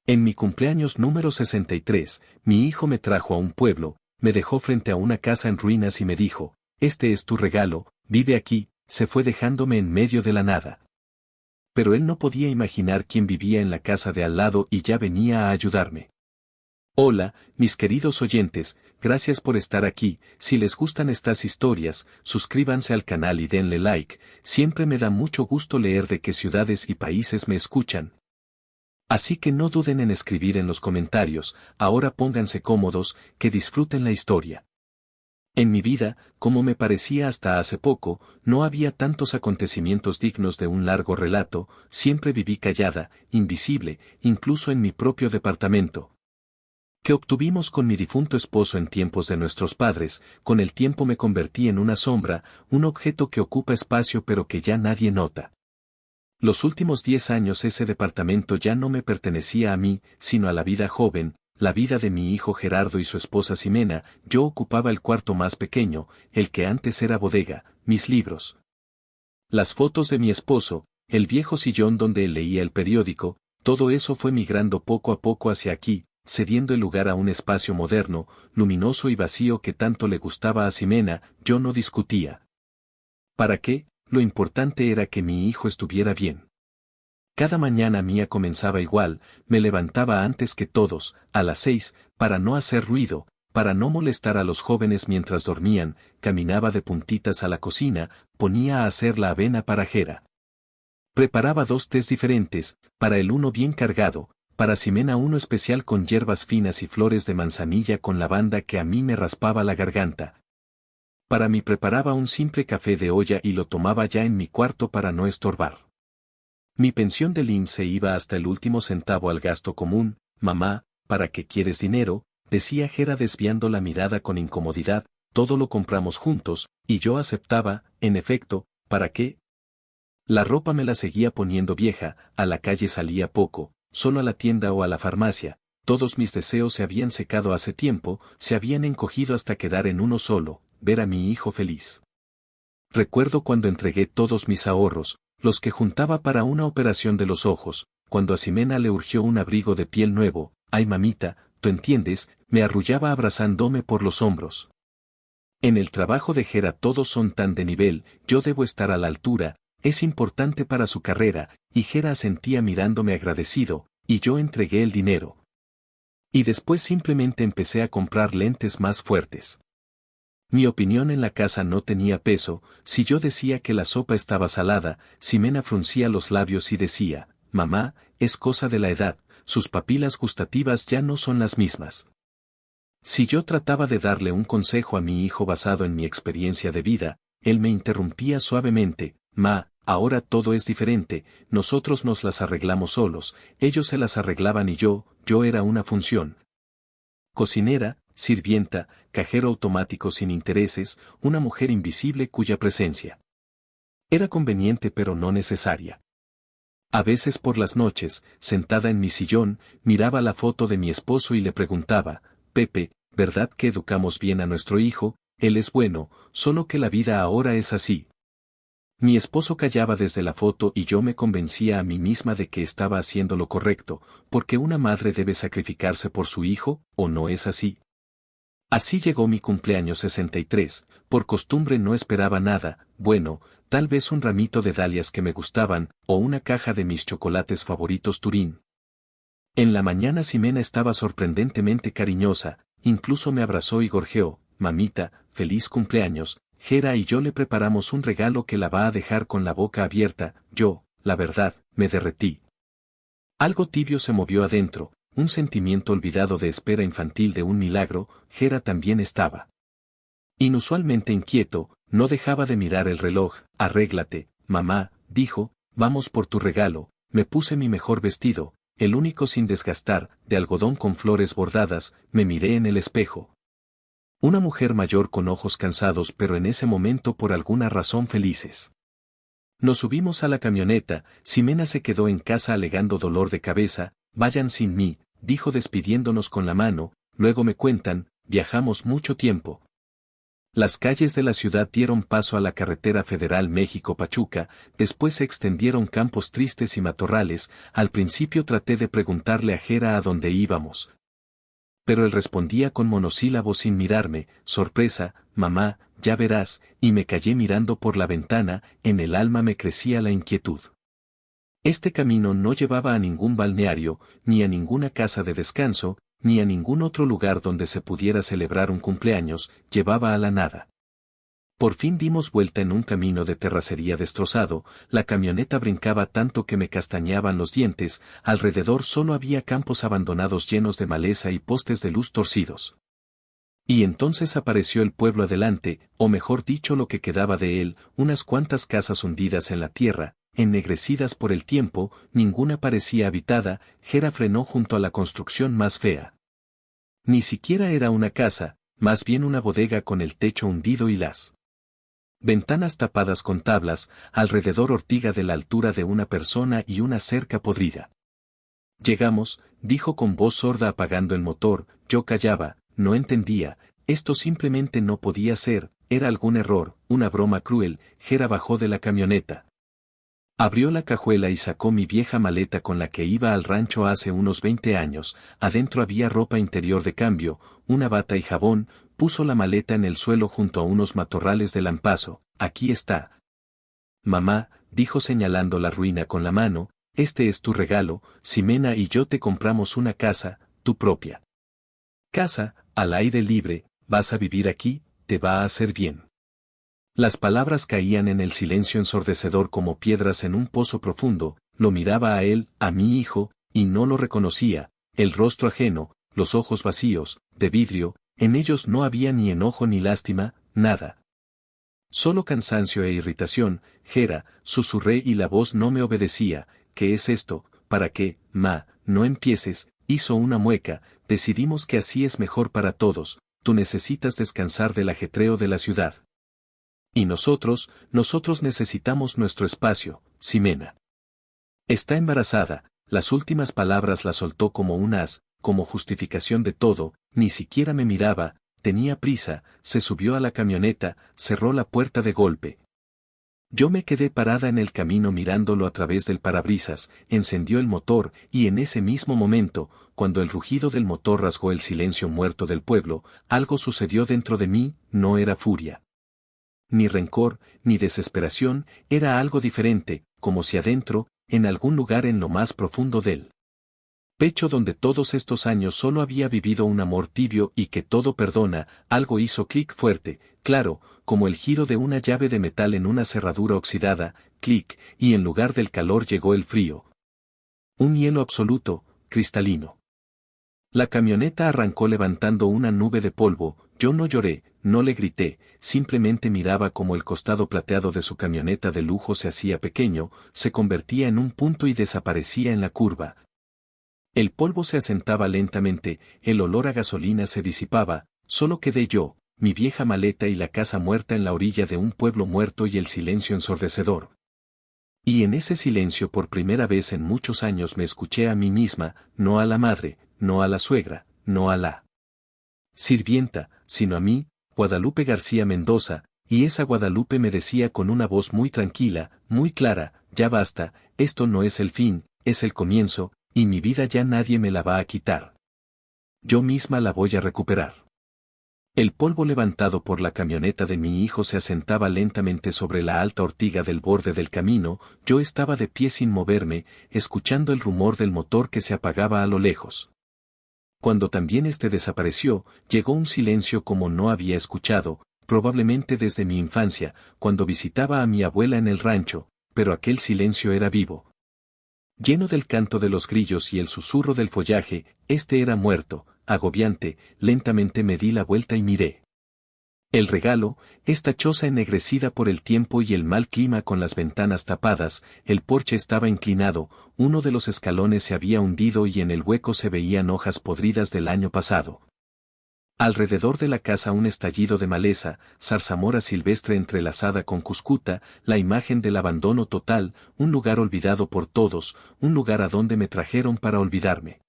En mi cumpleaños número 63, mi hijo me trajo a un pueblo, me dejó frente a una casa en ruinas y me dijo, este es tu regalo, vive aquí, se fue dejándome en medio de la nada. Pero él no podía imaginar quién vivía en la casa de al lado y ya venía a ayudarme. Hola, mis queridos oyentes, gracias por estar aquí. Si les gustan estas historias, suscríbanse al canal y denle like, siempre me da mucho gusto leer de qué ciudades y países me escuchan. Así que no duden en escribir en los comentarios, ahora pónganse cómodos, que disfruten la historia. En mi vida, como me parecía hasta hace poco, no había tantos acontecimientos dignos de un largo relato, siempre viví callada, invisible, incluso en mi propio departamento. Que obtuvimos con mi difunto esposo en tiempos de nuestros padres, con el tiempo me convertí en una sombra, un objeto que ocupa espacio pero que ya nadie nota. Los últimos 10 años ese departamento ya no me pertenecía a mí, sino a la vida joven, la vida de mi hijo Gerardo y su esposa Ximena. Yo ocupaba el cuarto más pequeño, el que antes era bodega, mis libros. Las fotos de mi esposo, el viejo sillón donde él leía el periódico, todo eso fue migrando poco a poco hacia aquí, cediendo el lugar a un espacio moderno, luminoso y vacío que tanto le gustaba a Ximena. Yo no discutía. ¿Para qué? Lo importante era que mi hijo estuviera bien. Cada mañana mía comenzaba igual, me levantaba antes que todos, a las 6, para no hacer ruido, para no molestar a los jóvenes mientras dormían, caminaba de puntitas a la cocina, ponía a hacer la avena para Gera. Preparaba 2 tés diferentes, para el uno bien cargado, para Ximena uno especial con hierbas finas y flores de manzanilla con lavanda que a mí me raspaba la garganta. Para mí preparaba un simple café de olla y lo tomaba ya en mi cuarto para no estorbar. Mi pensión del IMSS se iba hasta el último centavo al gasto común. Mamá, ¿para qué quieres dinero?, decía Gera desviando la mirada con incomodidad, todo lo compramos juntos, y yo aceptaba, en efecto, ¿para qué? La ropa me la seguía poniendo vieja, a la calle salía poco, solo a la tienda o a la farmacia, todos mis deseos se habían secado hace tiempo, se habían encogido hasta quedar en uno solo, ver a mi hijo feliz. Recuerdo cuando entregué todos mis ahorros, los que juntaba para una operación de los ojos, cuando a Ximena le urgió un abrigo de piel nuevo. Ay mamita, tú entiendes, me arrullaba abrazándome por los hombros. En el trabajo de Gera todos son tan de nivel, yo debo estar a la altura, es importante para su carrera, y Gera asentía mirándome agradecido, y yo entregué el dinero. Y después simplemente empecé a comprar lentes más fuertes. Mi opinión en la casa no tenía peso. Si yo decía que la sopa estaba salada, Ximena fruncía los labios y decía, mamá, es cosa de la edad, sus papilas gustativas ya no son las mismas. Si yo trataba de darle un consejo a mi hijo basado en mi experiencia de vida, él me interrumpía suavemente, ma, ahora todo es diferente, nosotros nos las arreglamos solos, ellos se las arreglaban y yo era una función. Cocinera, sirvienta, cajero automático sin intereses, una mujer invisible cuya presencia era conveniente pero no necesaria. A veces por las noches, sentada en mi sillón, miraba la foto de mi esposo y le preguntaba, Pepe, ¿verdad que educamos bien a nuestro hijo? Él es bueno, solo que la vida ahora es así. Mi esposo callaba desde la foto y yo me convencía a mí misma de que estaba haciendo lo correcto, porque una madre debe sacrificarse por su hijo, ¿o no es así? Así llegó mi cumpleaños 63, por costumbre no esperaba nada, bueno, tal vez un ramito de dalias que me gustaban, o una caja de mis chocolates favoritos Turín. En la mañana Ximena estaba sorprendentemente cariñosa, incluso me abrazó y gorjeó, mamita, feliz cumpleaños. Gera y yo le preparamos un regalo que la va a dejar con la boca abierta. Yo, la verdad, me derretí. Algo tibio se movió adentro, un sentimiento olvidado de espera infantil de un milagro. Gera también estaba inusualmente inquieto, no dejaba de mirar el reloj. Arréglate, mamá, dijo, vamos por tu regalo. Me puse mi mejor vestido, el único sin desgastar, de algodón con flores bordadas, me miré en el espejo. Una mujer mayor con ojos cansados pero en ese momento por alguna razón felices. Nos subimos a la camioneta. Ximena se quedó en casa alegando dolor de cabeza. Vayan sin mí, dijo despidiéndonos con la mano, luego me cuentan, viajamos mucho tiempo. Las calles de la ciudad dieron paso a la carretera federal México-Pachuca, después se extendieron campos tristes y matorrales. Al principio traté de preguntarle a Jera a dónde íbamos. Pero él respondía con monosílabos sin mirarme: sorpresa, mamá, ya verás, y me callé mirando por la ventana. En el alma me crecía la inquietud. Este camino no llevaba a ningún balneario, ni a ninguna casa de descanso, ni a ningún otro lugar donde se pudiera celebrar un cumpleaños, llevaba a la nada. Por fin dimos vuelta en un camino de terracería destrozado, la camioneta brincaba tanto que me castañaban los dientes, alrededor solo había campos abandonados llenos de maleza y postes de luz torcidos. Y entonces apareció el pueblo adelante, o mejor dicho lo que quedaba de él, unas cuantas casas hundidas en la tierra, ennegrecidas por el tiempo, ninguna parecía habitada. Jera frenó junto a la construcción más fea. Ni siquiera era una casa, más bien una bodega con el techo hundido y las ventanas tapadas con tablas, alrededor ortiga de la altura de una persona y una cerca podrida. Llegamos, dijo con voz sorda apagando el motor. Yo callaba, no entendía, esto simplemente no podía ser, era algún error, una broma cruel. Jera bajó de la camioneta. Abrió la cajuela y sacó mi vieja maleta con la que iba al rancho hace unos 20 años, adentro había ropa interior de cambio, una bata y jabón. Puso la maleta en el suelo junto a unos matorrales de lampazo. Aquí está. Mamá, dijo señalando la ruina con la mano, este es tu regalo. Ximena y yo te compramos una casa, tu propia casa, al aire libre, vas a vivir aquí, te va a hacer bien. Las palabras caían en el silencio ensordecedor como piedras en un pozo profundo. Lo miraba a él, a mi hijo, y no lo reconocía, el rostro ajeno, los ojos vacíos, de vidrio, en ellos no había ni enojo ni lástima, nada. Solo cansancio e irritación. Jera, susurré y la voz no me obedecía. ¿Qué es esto? ¿Para qué, ma? No empieces. Hizo una mueca. Decidimos que así es mejor para todos. Tú necesitas descansar del ajetreo de la ciudad. Y nosotros necesitamos nuestro espacio, Ximena. Está embarazada. Las últimas palabras las soltó como un as, como justificación de todo. Ni siquiera me miraba, tenía prisa. Se subió a la camioneta, cerró la puerta de golpe. Yo me quedé parada en el camino mirándolo a través del parabrisas. Encendió el motor, y en ese mismo momento, cuando el rugido del motor rasgó el silencio muerto del pueblo, algo sucedió dentro de mí. No era furia, ni rencor, ni desesperación, era algo diferente, como si adentro, en algún lugar en lo más profundo del pecho donde todos estos años solo había vivido un amor tibio y que todo perdona, algo hizo clic fuerte, claro, como el giro de una llave de metal en una cerradura oxidada, clic, y en lugar del calor llegó el frío. Un hielo absoluto, cristalino. La camioneta arrancó levantando una nube de polvo. Yo no lloré, no le grité, simplemente miraba como el costado plateado de su camioneta de lujo se hacía pequeño, se convertía en un punto y desaparecía en la curva. El polvo se asentaba lentamente, el olor a gasolina se disipaba, solo quedé yo, mi vieja maleta y la casa muerta en la orilla de un pueblo muerto y el silencio ensordecedor. Y en ese silencio por primera vez en muchos años me escuché a mí misma, no a la madre, no a la suegra, no a la sirvienta, sino a mí, Guadalupe García Mendoza, y esa Guadalupe me decía con una voz muy tranquila, muy clara: ya basta, esto no es el fin, es el comienzo, y mi vida ya nadie me la va a quitar. Yo misma la voy a recuperar. El polvo levantado por la camioneta de mi hijo se asentaba lentamente sobre la alta ortiga del borde del camino. Yo estaba de pie sin moverme, escuchando el rumor del motor que se apagaba a lo lejos. Cuando también este desapareció, llegó un silencio como no había escuchado, probablemente desde mi infancia, cuando visitaba a mi abuela en el rancho, pero aquel silencio era vivo, lleno del canto de los grillos y el susurro del follaje. Este era muerto, agobiante. Lentamente me di la vuelta y miré. El regalo, esta choza ennegrecida por el tiempo y el mal clima con las ventanas tapadas, el porche estaba inclinado, uno de los escalones se había hundido y en el hueco se veían hojas podridas del año pasado. Alrededor de la casa un estallido de maleza, zarzamora silvestre entrelazada con cuscuta, la imagen del abandono total, un lugar olvidado por todos, un lugar a donde me trajeron para olvidarme.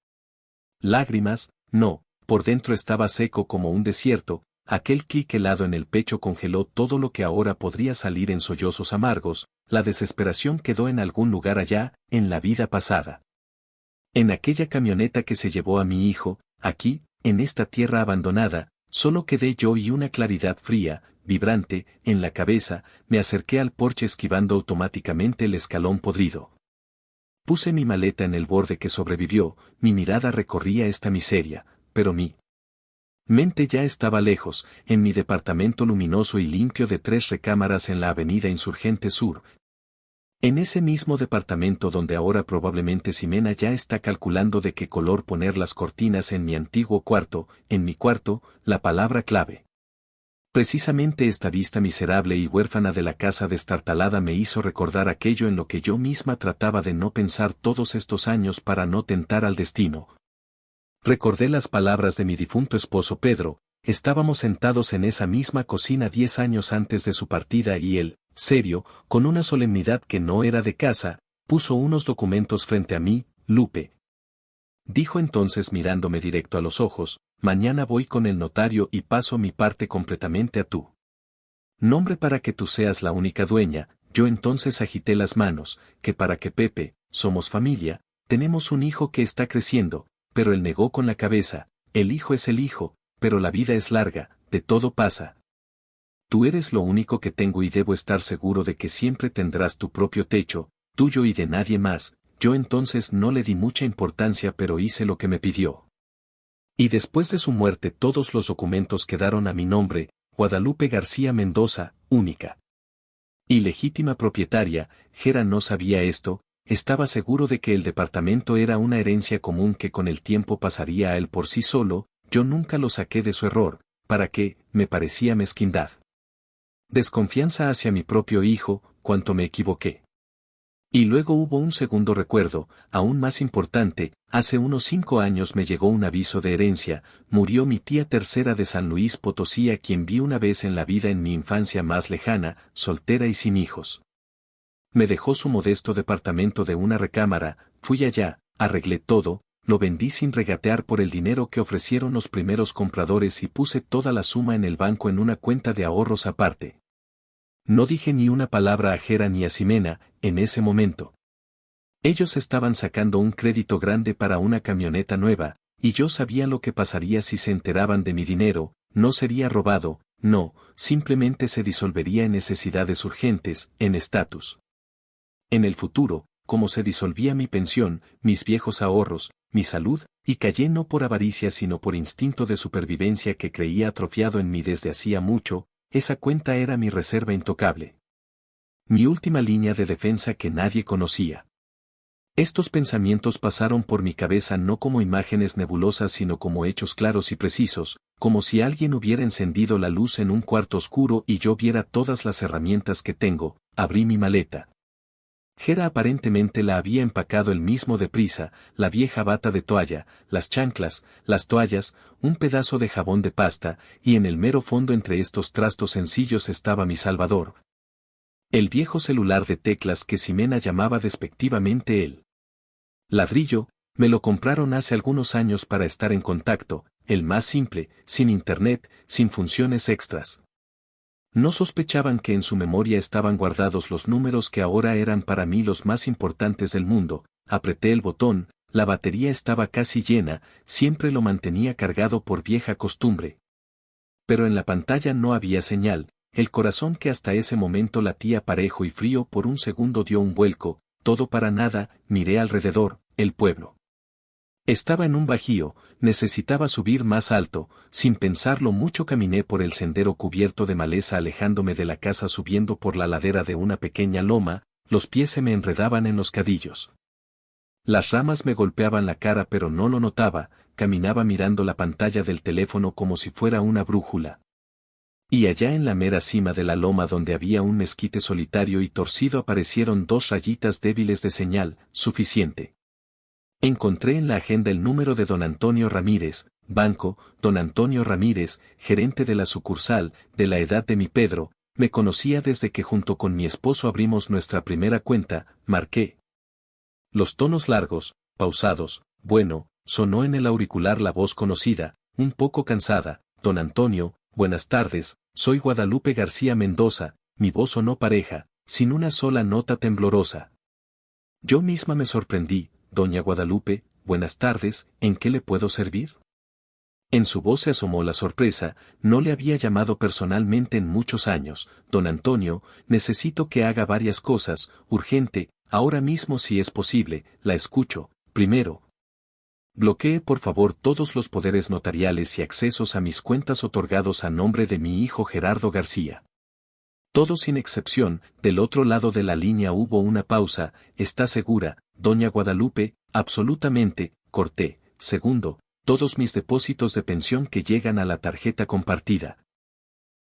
Lágrimas, no, por dentro estaba seco como un desierto, aquel clic helado en el pecho congeló todo lo que ahora podría salir en sollozos amargos, la desesperación quedó en algún lugar allá, en la vida pasada. En aquella camioneta que se llevó a mi hijo, aquí, en esta tierra abandonada, solo quedé yo y una claridad fría, vibrante, en la cabeza, me acerqué al porche esquivando automáticamente el escalón podrido. Puse mi maleta en el borde que sobrevivió, mi mirada recorría esta miseria, pero mi mente ya estaba lejos, en mi departamento luminoso y limpio de 3 recámaras en la avenida Insurgente Sur. En ese mismo departamento donde ahora probablemente Ximena ya está calculando de qué color poner las cortinas en mi antiguo cuarto, en mi cuarto, la palabra clave. Precisamente esta vista miserable y huérfana de la casa destartalada me hizo recordar aquello en lo que yo misma trataba de no pensar todos estos años para no tentar al destino. Recordé las palabras de mi difunto esposo Pedro, estábamos sentados en esa misma cocina 10 años antes de su partida y él, serio, con una solemnidad que no era de casa, puso unos documentos frente a mí, Lupe. Dijo entonces mirándome directo a los ojos, mañana voy con el notario y paso mi parte completamente a tu nombre para que tú seas la única dueña. Yo entonces agité las manos, que para que Pepe, somos familia, tenemos un hijo que está creciendo, pero él negó con la cabeza, el hijo es el hijo, pero la vida es larga, de todo pasa. Tú eres lo único que tengo y debo estar seguro de que siempre tendrás tu propio techo, tuyo y de nadie más. Yo entonces no le di mucha importancia pero hice lo que me pidió. Y después de su muerte todos los documentos quedaron a mi nombre, Guadalupe García Mendoza, única y legítima propietaria. Gera no sabía esto, estaba seguro de que el departamento era una herencia común que con el tiempo pasaría a él por sí solo. Yo nunca lo saqué de su error, ¿para qué? Me parecía mezquindad. Desconfianza hacia mi propio hijo, cuánto me equivoqué. Y luego hubo un segundo recuerdo, aún más importante, hace unos 5 años me llegó un aviso de herencia, murió mi tía tercera de San Luis Potosí a quien vi una vez en la vida en mi infancia más lejana, soltera y sin hijos. Me dejó su modesto departamento de una recámara, fui allá, arreglé todo, lo vendí sin regatear por el dinero que ofrecieron los primeros compradores y puse toda la suma en el banco en una cuenta de ahorros aparte. No dije ni una palabra a Gera ni a Ximena, en ese momento. Ellos estaban sacando un crédito grande para una camioneta nueva, y yo sabía lo que pasaría si se enteraban de mi dinero, no sería robado, no, simplemente se disolvería en necesidades urgentes, en estatus. En el futuro, como se disolvía mi pensión, mis viejos ahorros, mi salud, y callé no por avaricia sino por instinto de supervivencia que creía atrofiado en mí desde hacía mucho. Esa cuenta era mi reserva intocable. Mi última línea de defensa que nadie conocía. Estos pensamientos pasaron por mi cabeza no como imágenes nebulosas sino como hechos claros y precisos, como si alguien hubiera encendido la luz en un cuarto oscuro y yo viera todas las herramientas que tengo. Abrí mi maleta. Gera aparentemente la había empacado él mismo deprisa, la vieja bata de toalla, las chanclas, las toallas, un pedazo de jabón de pasta, y en el mero fondo entre estos trastos sencillos estaba mi salvador. El viejo celular de teclas que Ximena llamaba despectivamente el ladrillo, me lo compraron hace algunos años para estar en contacto, el más simple, sin internet, sin funciones extras. No sospechaban que en su memoria estaban guardados los números que ahora eran para mí los más importantes del mundo. Apreté el botón, la batería estaba casi llena, siempre lo mantenía cargado por vieja costumbre. Pero en la pantalla no había señal, el corazón que hasta ese momento latía parejo y frío por un segundo dio un vuelco, todo para nada. Miré alrededor, el pueblo estaba en un bajío, necesitaba subir más alto, sin pensarlo mucho caminé por el sendero cubierto de maleza alejándome de la casa subiendo por la ladera de una pequeña loma, los pies se me enredaban en los cadillos. Las ramas me golpeaban la cara pero no lo notaba, caminaba mirando la pantalla del teléfono como si fuera una brújula. Y allá en la mera cima de la loma donde había un mezquite solitario y torcido aparecieron 2 rayitas débiles de señal, suficiente. Encontré en la agenda el número de don Antonio Ramírez, banco, don Antonio Ramírez, gerente de la sucursal, de la edad de mi Pedro, me conocía desde que junto con mi esposo abrimos nuestra primera cuenta, marqué. Los tonos largos, pausados, bueno, sonó en el auricular la voz conocida, un poco cansada, don Antonio, buenas tardes, soy Guadalupe García Mendoza, mi voz sonó pareja, sin una sola nota temblorosa. Yo misma me sorprendí, doña Guadalupe, buenas tardes, ¿en qué le puedo servir? En su voz se asomó la sorpresa, no le había llamado personalmente en muchos años. Don Antonio, necesito que haga varias cosas, urgente, ahora mismo si es posible, la escucho. Primero, bloquee por favor todos los poderes notariales y accesos a mis cuentas otorgados a nombre de mi hijo Gerardo García. Todos sin excepción. Del otro lado de la línea hubo una pausa. ¿Está segura, doña Guadalupe? Absolutamente, corté. Segundo, todos mis depósitos de pensión que llegan a la tarjeta compartida.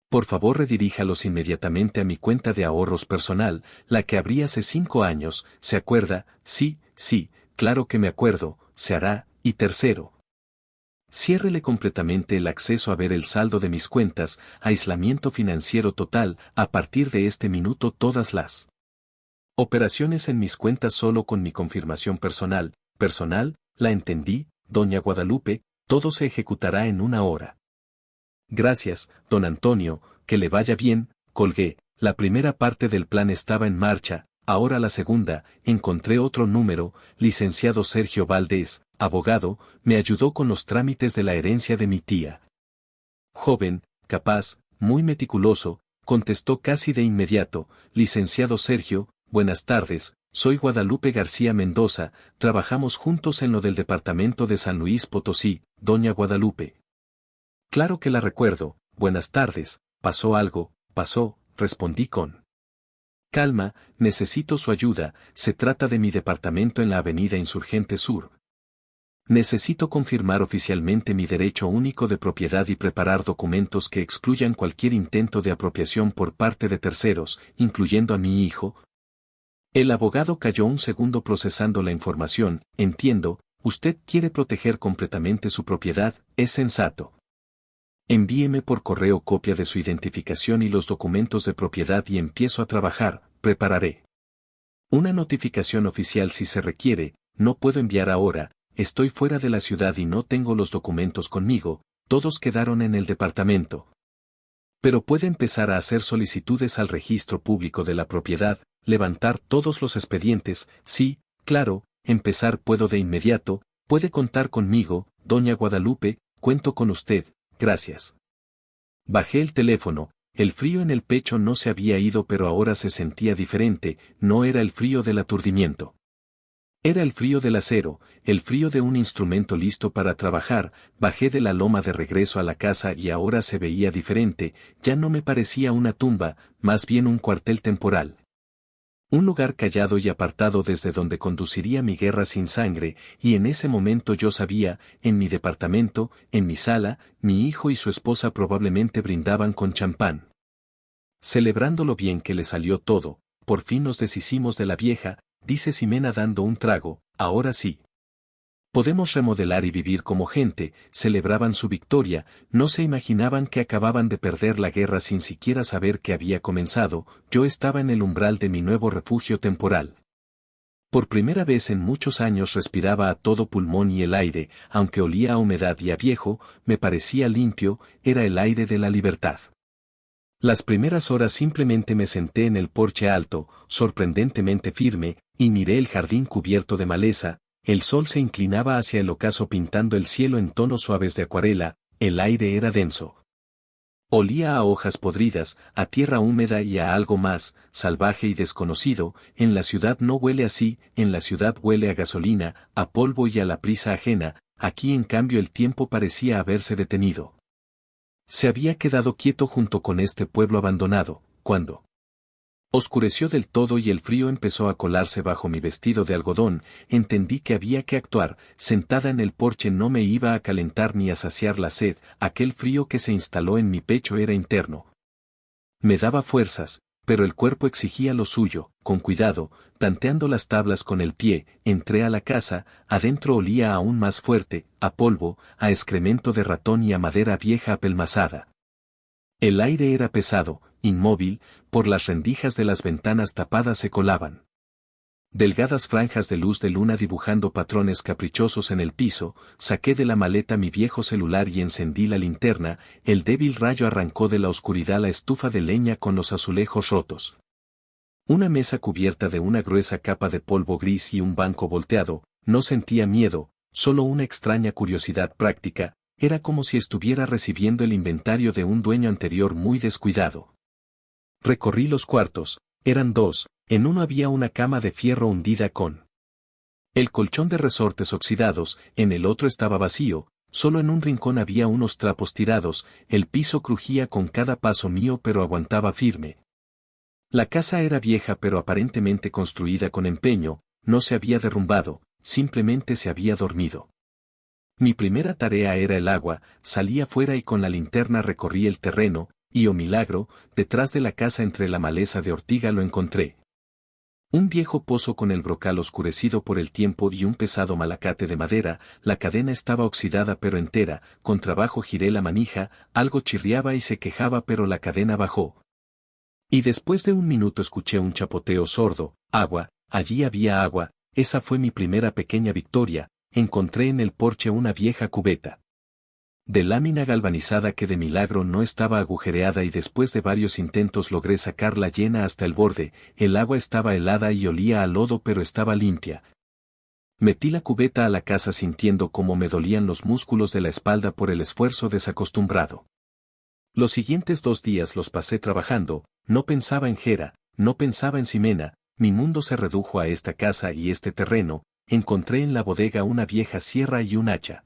Por favor rediríjalos inmediatamente a mi cuenta de ahorros personal, la que abrí hace 5 años, ¿se acuerda? Sí, claro que me acuerdo, se hará. Y tercero, ciérrele completamente el acceso a ver el saldo de mis cuentas, aislamiento financiero total, a partir de este minuto todas las operaciones en mis cuentas solo con mi confirmación personal, la entendí, doña Guadalupe, todo se ejecutará en 1 hora. Gracias, don Antonio, que le vaya bien, colgué, la primera parte del plan estaba en marcha, ahora la segunda, encontré otro número, licenciado Sergio Valdés, abogado, me ayudó con los trámites de la herencia de mi tía. Joven, capaz, muy meticuloso, contestó casi de inmediato, licenciado Sergio, buenas tardes, soy Guadalupe García Mendoza, trabajamos juntos en lo del departamento de San Luis Potosí, doña Guadalupe. Claro que la recuerdo, buenas tardes, pasó algo, respondí con calma, necesito su ayuda, se trata de mi departamento en la avenida Insurgente Sur. Necesito confirmar oficialmente mi derecho único de propiedad y preparar documentos que excluyan cualquier intento de apropiación por parte de terceros, incluyendo a mi hijo. El abogado calló un segundo procesando la información. Entiendo, usted quiere proteger completamente su propiedad, es sensato. Envíeme por correo copia de su identificación y los documentos de propiedad y empiezo a trabajar, prepararé una notificación oficial si se requiere, no puedo enviar ahora, estoy fuera de la ciudad y no tengo los documentos conmigo, todos quedaron en el departamento. Pero puede empezar a hacer solicitudes al registro público de la propiedad, levantar todos los expedientes, sí, claro, empezar puedo de inmediato, puede contar conmigo, doña Guadalupe, cuento con usted. Gracias. Bajé el teléfono, el frío en el pecho no se había ido pero ahora se sentía diferente, no era el frío del aturdimiento. Era el frío del acero, el frío de un instrumento listo para trabajar. Bajé de la loma de regreso a la casa y ahora se veía diferente, ya no me parecía una tumba, más bien un cuartel temporal. Un lugar callado y apartado desde donde conduciría mi guerra sin sangre, y en ese momento yo sabía, en mi departamento, en mi sala, mi hijo y su esposa probablemente brindaban con champán. Celebrando lo bien que le salió todo, por fin nos deshicimos de la vieja, dice Ximena dando un trago, ahora sí. Podemos remodelar y vivir como gente, celebraban su victoria, no se imaginaban que acababan de perder la guerra sin siquiera saber que había comenzado, yo estaba en el umbral de mi nuevo refugio temporal. Por primera vez en muchos años respiraba a todo pulmón y el aire, aunque olía a humedad y a viejo, me parecía limpio, era el aire de la libertad. Las primeras horas simplemente me senté en el porche alto, sorprendentemente firme, y miré el jardín cubierto de maleza. El sol se inclinaba hacia el ocaso pintando el cielo en tonos suaves de acuarela, el aire era denso. Olía a hojas podridas, a tierra húmeda y a algo más, salvaje y desconocido. En la ciudad no huele así, en la ciudad huele a gasolina, a polvo y a la prisa ajena, aquí en cambio el tiempo parecía haberse detenido. Se había quedado quieto junto con este pueblo abandonado, cuando oscureció del todo y el frío empezó a colarse bajo mi vestido de algodón, entendí que había que actuar, sentada en el porche no me iba a calentar ni a saciar la sed, aquel frío que se instaló en mi pecho era interno. Me daba fuerzas, pero el cuerpo exigía lo suyo, con cuidado, tanteando las tablas con el pie, entré a la casa, adentro olía aún más fuerte, a polvo, a excremento de ratón y a madera vieja apelmazada. El aire era pesado, inmóvil, por las rendijas de las ventanas tapadas se colaban Delgadas franjas de luz de luna dibujando patrones caprichosos en el piso, saqué de la maleta mi viejo celular y encendí la linterna, el débil rayo arrancó de la oscuridad la estufa de leña con los azulejos rotos. Una mesa cubierta de una gruesa capa de polvo gris y un banco volteado, no sentía miedo, solo una extraña curiosidad práctica, era como si estuviera recibiendo el inventario de un dueño anterior muy descuidado. Recorrí los cuartos, eran dos, en uno había una cama de fierro hundida con el colchón de resortes oxidados, en el otro estaba vacío, solo en un rincón había unos trapos tirados, el piso crujía con cada paso mío pero aguantaba firme. La casa era vieja pero aparentemente construida con empeño, no se había derrumbado, simplemente se había dormido. Mi primera tarea era el agua, salí afuera y con la linterna recorrí el terreno, y oh milagro, detrás de la casa entre la maleza de ortiga lo encontré. Un viejo pozo con el brocal oscurecido por el tiempo y un pesado malacate de madera, la cadena estaba oxidada pero entera, con trabajo giré la manija, algo chirriaba y se quejaba pero la cadena bajó. Y después de un minuto escuché un chapoteo sordo, agua, allí había agua, esa fue mi primera pequeña victoria, encontré en el porche una vieja cubeta de lámina galvanizada que de milagro no estaba agujereada y después de varios intentos logré sacarla llena hasta el borde, el agua estaba helada y olía a lodo pero estaba limpia. Metí la cubeta a la casa sintiendo cómo me dolían los músculos de la espalda por el esfuerzo desacostumbrado. Los siguientes 2 días los pasé trabajando, no pensaba en Gera, no pensaba en Ximena, mi mundo se redujo a esta casa y este terreno, encontré en la bodega una vieja sierra y un hacha.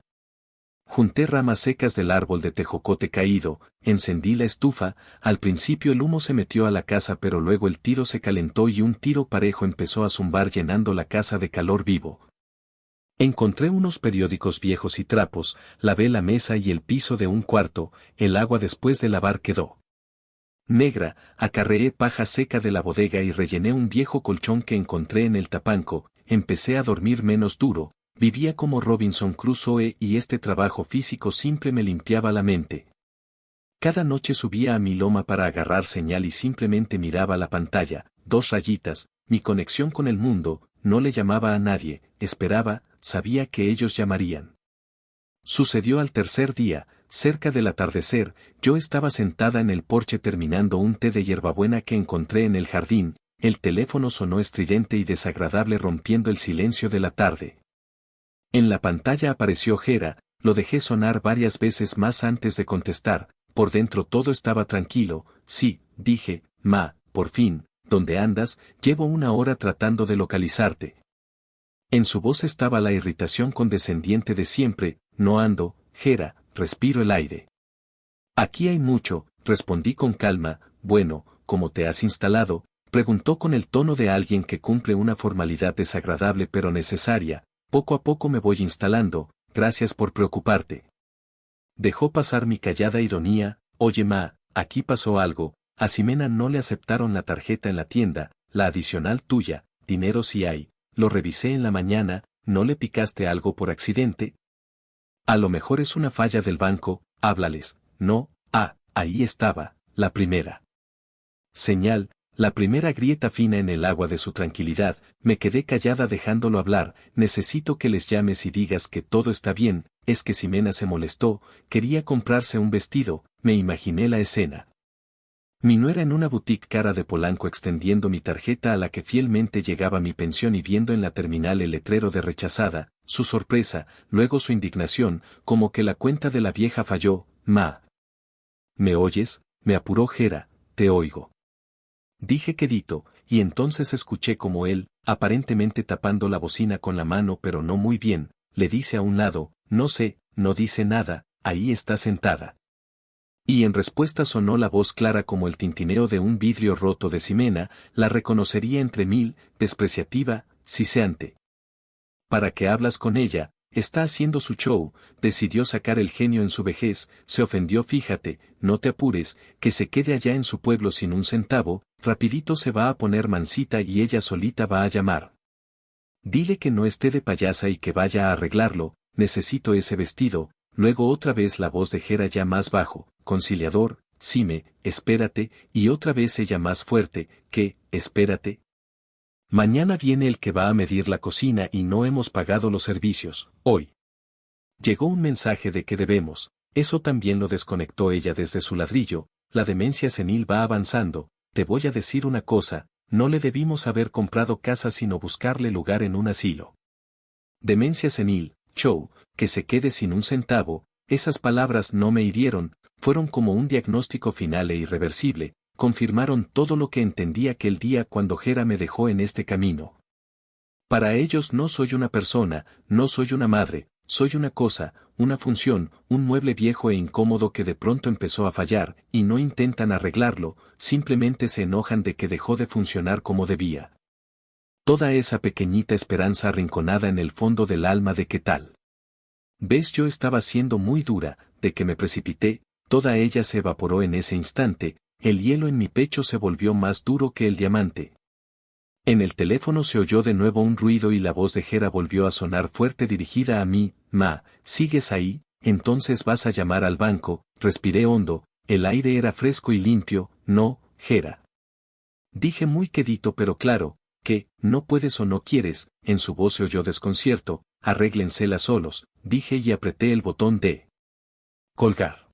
Junté ramas secas del árbol de tejocote caído, encendí la estufa, al principio el humo se metió a la casa pero luego el tiro se calentó y un tiro parejo empezó a zumbar llenando la casa de calor vivo. Encontré unos periódicos viejos y trapos, lavé la mesa y el piso de un cuarto, el agua después de lavar quedó negra, acarreé paja seca de la bodega y rellené un viejo colchón que encontré en el tapanco, empecé a dormir menos duro. Vivía como Robinson Crusoe y este trabajo físico simple me limpiaba la mente. Cada noche subía a mi loma para agarrar señal y simplemente miraba la pantalla, 2 rayitas, mi conexión con el mundo, no le llamaba a nadie, esperaba, sabía que ellos llamarían. Sucedió al tercer día, cerca del atardecer, yo estaba sentada en el porche terminando un té de hierbabuena que encontré en el jardín, el teléfono sonó estridente y desagradable rompiendo el silencio de la tarde. En la pantalla apareció Gera, lo dejé sonar varias veces más antes de contestar, por dentro todo estaba tranquilo, sí, dije, ma, por fin, ¿dónde andas? Llevo 1 hora tratando de localizarte. En su voz estaba la irritación condescendiente de siempre, no ando, Gera, respiro el aire. Aquí hay mucho, respondí con calma, bueno, ¿cómo te has instalado? Preguntó con el tono de alguien que cumple una formalidad desagradable pero necesaria. Poco a poco me voy instalando, gracias por preocuparte. Dejó pasar mi callada ironía, oye ma, aquí pasó algo, a Ximena no le aceptaron la tarjeta en la tienda, la adicional tuya, dinero sí hay, lo revisé en la mañana, ¿no le picaste algo por accidente? A lo mejor es una falla del banco, háblales, no, ahí estaba, la primera señal. La primera grieta fina en el agua de su tranquilidad, me quedé callada dejándolo hablar, necesito que les llames y digas que todo está bien, es que Ximena se molestó, quería comprarse un vestido, me imaginé la escena. Mi nuera en una boutique cara de Polanco extendiendo mi tarjeta a la que fielmente llegaba mi pensión y viendo en la terminal el letrero de rechazada, su sorpresa, luego su indignación, como que la cuenta de la vieja falló, ma. ¿Me oyes? Me apuró Gera, te oigo. Dije quedito, y entonces escuché como él, aparentemente tapando la bocina con la mano pero no muy bien, le dice a un lado, no sé, no dice nada, ahí está sentada. Y en respuesta sonó la voz clara como el tintineo de un vidrio roto de Ximena, la reconocería entre 1000, despreciativa, siseante. ¿Para qué hablas con ella? Está haciendo su show, decidió sacar el genio en su vejez, se ofendió fíjate, no te apures, que se quede allá en su pueblo sin un centavo, rapidito se va a poner mansita y ella solita va a llamar. Dile que no esté de payasa y que vaya a arreglarlo, necesito ese vestido, luego otra vez la voz de Gera ya más bajo, conciliador, Xime, espérate, y otra vez ella más fuerte, ¿qué, espérate? Mañana viene el que va a medir la cocina y no hemos pagado los servicios, hoy. Llegó un mensaje de que debemos, eso también lo desconectó ella desde su ladrillo, la demencia senil va avanzando, te voy a decir una cosa, no le debimos haber comprado casa sino buscarle lugar en un asilo. Demencia senil, show, que se quede sin un centavo, esas palabras no me hirieron, fueron como un diagnóstico final e irreversible, confirmaron todo lo que entendí aquel día cuando Jera me dejó en este camino. Para ellos no soy una persona, no soy una madre, soy una cosa, una función, un mueble viejo e incómodo que de pronto empezó a fallar, y no intentan arreglarlo, simplemente se enojan de que dejó de funcionar como debía. Toda esa pequeñita esperanza arrinconada en el fondo del alma de qué tal. ¿Ves? Yo estaba siendo muy dura, de que me precipité, toda ella se evaporó en ese instante, el hielo en mi pecho se volvió más duro que el diamante. En el teléfono se oyó de nuevo un ruido y la voz de Jera volvió a sonar fuerte dirigida a mí, Ma, ¿sigues ahí? Entonces vas a llamar al banco, respiré hondo, el aire era fresco y limpio, no, Jera. Dije muy quedito pero claro, que, no puedes o no quieres, en su voz se oyó desconcierto, arréglensela solos, dije y apreté el botón de colgar.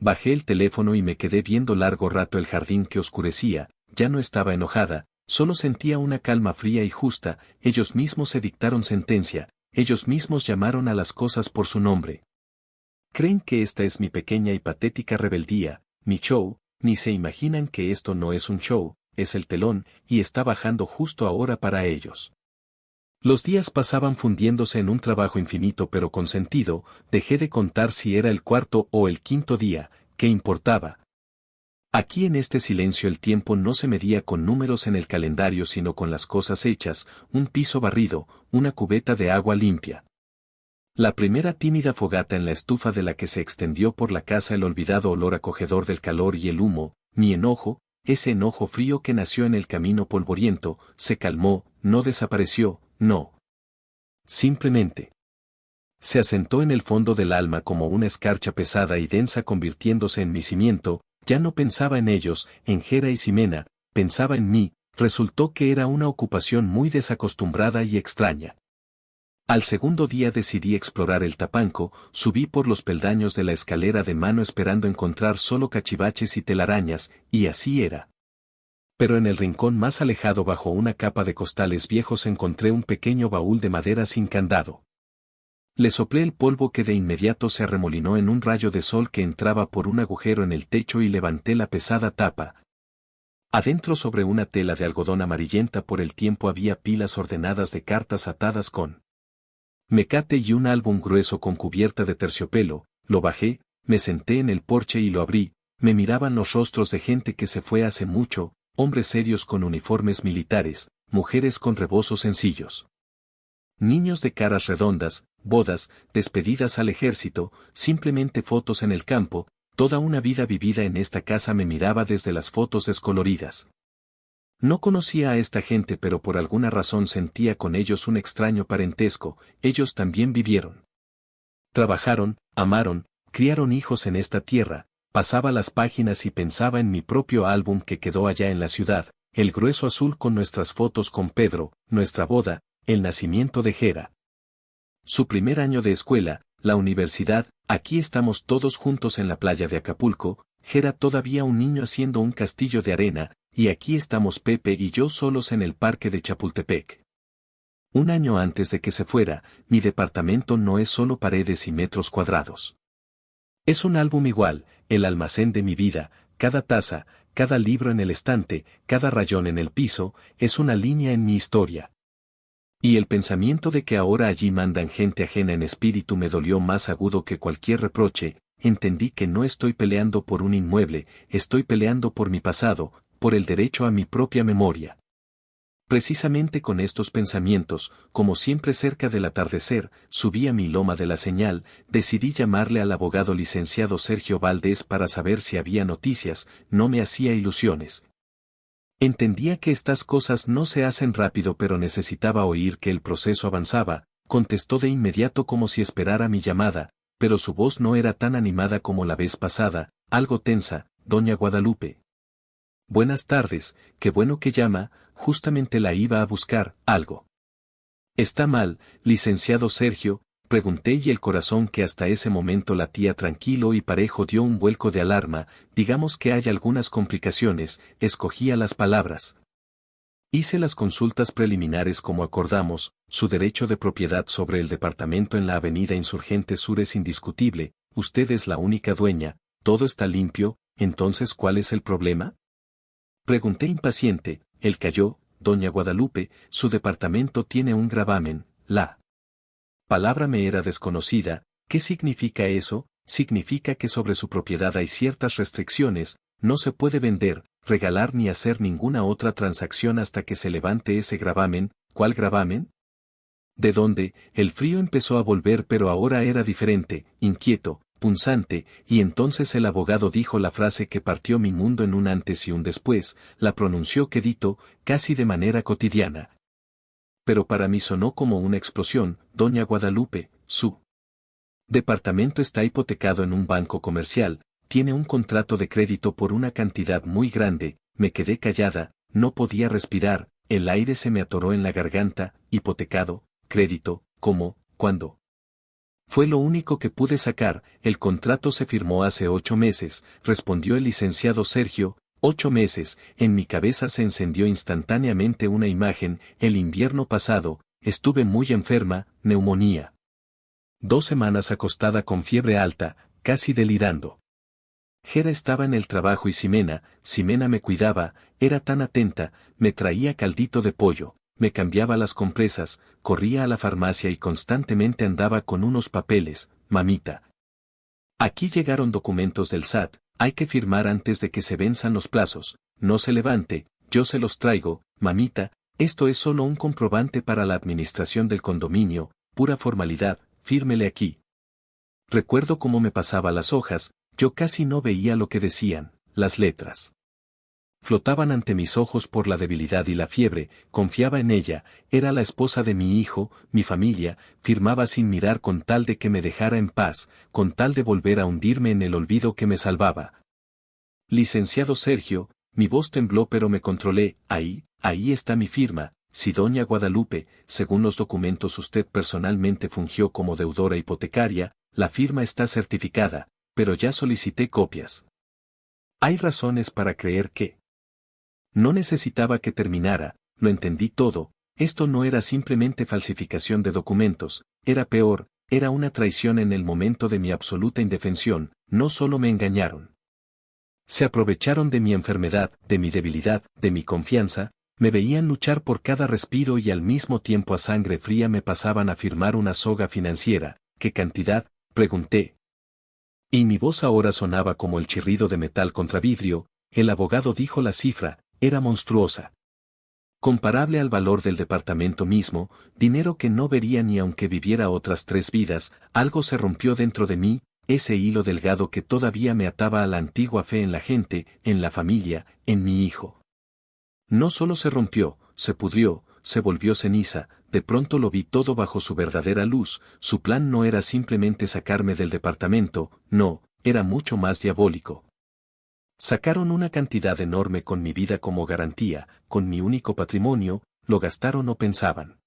Bajé el teléfono y me quedé viendo largo rato el jardín que oscurecía, ya no estaba enojada, solo sentía una calma fría y justa, ellos mismos se dictaron sentencia, ellos mismos llamaron a las cosas por su nombre. ¿Creen que esta es mi pequeña y patética rebeldía, mi show? Ni se imaginan que esto no es un show, es el telón, y está bajando justo ahora para ellos. Los días pasaban fundiéndose en un trabajo infinito pero con sentido, dejé de contar si era el cuarto o el quinto día, ¿qué importaba? Aquí en este silencio el tiempo no se medía con números en el calendario sino con las cosas hechas, un piso barrido, una cubeta de agua limpia. La primera tímida fogata en la estufa de la que se extendió por la casa el olvidado olor acogedor del calor y el humo, mi enojo, ese enojo frío que nació en el camino polvoriento, se calmó, no desapareció, no. Simplemente se asentó en el fondo del alma como una escarcha pesada y densa convirtiéndose en mi cimiento. Ya no pensaba en ellos, en Jera y Ximena, pensaba en mí, resultó que era una ocupación muy desacostumbrada y extraña. Al segundo día decidí explorar el tapanco, subí por los peldaños de la escalera de mano esperando encontrar solo cachivaches y telarañas, y así era. Pero en el rincón más alejado bajo una capa de costales viejos encontré un pequeño baúl de madera sin candado. Le soplé el polvo que de inmediato se arremolinó en un rayo de sol que entraba por un agujero en el techo y levanté la pesada tapa. Adentro sobre una tela de algodón amarillenta por el tiempo había pilas ordenadas de cartas atadas con mecate y un álbum grueso con cubierta de terciopelo, lo bajé, me senté en el porche y lo abrí, me miraban los rostros de gente que se fue hace mucho, hombres serios con uniformes militares, mujeres con rebozos sencillos. Niños de caras redondas, bodas, despedidas al ejército, simplemente fotos en el campo, toda una vida vivida en esta casa me miraba desde las fotos descoloridas. No conocía a esta gente pero por alguna razón sentía con ellos un extraño parentesco, ellos también vivieron. Trabajaron, amaron, criaron hijos en esta tierra, pasaba las páginas y pensaba en mi propio álbum que quedó allá en la ciudad, el grueso azul con nuestras fotos con Pedro, nuestra boda, el nacimiento de Jera. Su primer año de escuela, la universidad, aquí estamos todos juntos en la playa de Acapulco, Jera todavía un niño haciendo un castillo de arena, y aquí estamos Pepe y yo solos en el parque de Chapultepec. Un año antes de que se fuera, mi departamento no es solo paredes y metros cuadrados. Es un álbum igual, el almacén de mi vida, cada taza, cada libro en el estante, cada rayón en el piso, es una línea en mi historia. Y el pensamiento de que ahora allí mandan gente ajena en espíritu me dolió más agudo que cualquier reproche, entendí que no estoy peleando por un inmueble, estoy peleando por mi pasado, por el derecho a mi propia memoria. Precisamente con estos pensamientos, como siempre cerca del atardecer, subí a mi loma de la señal, decidí llamarle al abogado licenciado Sergio Valdés para saber si había noticias, no me hacía ilusiones. Entendía que estas cosas no se hacen rápido pero necesitaba oír que el proceso avanzaba, contestó de inmediato como si esperara mi llamada, pero su voz no era tan animada como la vez pasada, algo tensa, doña Guadalupe. Buenas tardes, qué bueno que llama, justamente la iba a buscar, algo. ¿Está mal, licenciado Sergio? Pregunté y el corazón que hasta ese momento latía tranquilo y parejo dio un vuelco de alarma, digamos que hay algunas complicaciones, escogía las palabras. Hice las consultas preliminares como acordamos, su derecho de propiedad sobre el departamento en la avenida Insurgente Sur es indiscutible, usted es la única dueña, todo está limpio, entonces ¿cuál es el problema? Pregunté impaciente, él calló, doña Guadalupe, su departamento tiene un gravamen, la palabra me era desconocida, ¿qué significa eso? Significa que sobre su propiedad hay ciertas restricciones, no se puede vender, regalar ni hacer ninguna otra transacción hasta que se levante ese gravamen. ¿Cuál gravamen? ¿De dónde? El frío empezó a volver pero ahora era diferente, inquieto, punzante, y entonces el abogado dijo la frase que partió mi mundo en un antes y un después, la pronunció quedito, casi de manera cotidiana. Pero para mí sonó como una explosión, doña Guadalupe, su departamento está hipotecado en un banco comercial, tiene un contrato de crédito por una cantidad muy grande, me quedé callada, no podía respirar, el aire se me atoró en la garganta, hipotecado, crédito, ¿cómo, cuándo? Fue lo único que pude sacar, el contrato se firmó hace 8 meses, respondió el licenciado Sergio, 8 meses, en mi cabeza se encendió instantáneamente una imagen, el invierno pasado, estuve muy enferma, neumonía. 2 semanas acostada con fiebre alta, casi delirando. Jera estaba en el trabajo y Ximena me cuidaba, era tan atenta, me traía caldito de pollo, me cambiaba las compresas, corría a la farmacia y constantemente andaba con unos papeles, mamita. Aquí llegaron documentos del SAT, hay que firmar antes de que se venzan los plazos, no se levante, yo se los traigo, mamita, esto es solo un comprobante para la administración del condominio, pura formalidad, fírmele aquí. Recuerdo cómo me pasaba las hojas, yo casi no veía lo que decían, las letras flotaban ante mis ojos por la debilidad y la fiebre, confiaba en ella, era la esposa de mi hijo, mi familia, firmaba sin mirar con tal de que me dejara en paz, con tal de volver a hundirme en el olvido que me salvaba. Licenciado Sergio, mi voz tembló pero me controlé, ahí está mi firma, si doña Guadalupe, según los documentos usted personalmente fungió como deudora hipotecaria, la firma está certificada, pero ya solicité copias. Hay razones para creer que no necesitaba que terminara, lo entendí todo, esto no era simplemente falsificación de documentos, era peor, era una traición en el momento de mi absoluta indefensión, no solo me engañaron. Se aprovecharon de mi enfermedad, de mi debilidad, de mi confianza, me veían luchar por cada respiro y al mismo tiempo a sangre fría me pasaban a firmar una soga financiera. ¿Qué cantidad? Pregunté. Y mi voz ahora sonaba como el chirrido de metal contra vidrio, el abogado dijo la cifra, era monstruosa. Comparable al valor del departamento mismo, dinero que no vería ni aunque viviera otras 3 vidas, algo se rompió dentro de mí, ese hilo delgado que todavía me ataba a la antigua fe en la gente, en la familia, en mi hijo. No solo se rompió, se pudrió, se volvió ceniza, de pronto lo vi todo bajo su verdadera luz, su plan no era simplemente sacarme del departamento, no, era mucho más diabólico. Sacaron una cantidad enorme con mi vida como garantía, con mi único patrimonio, lo gastaron o pensaban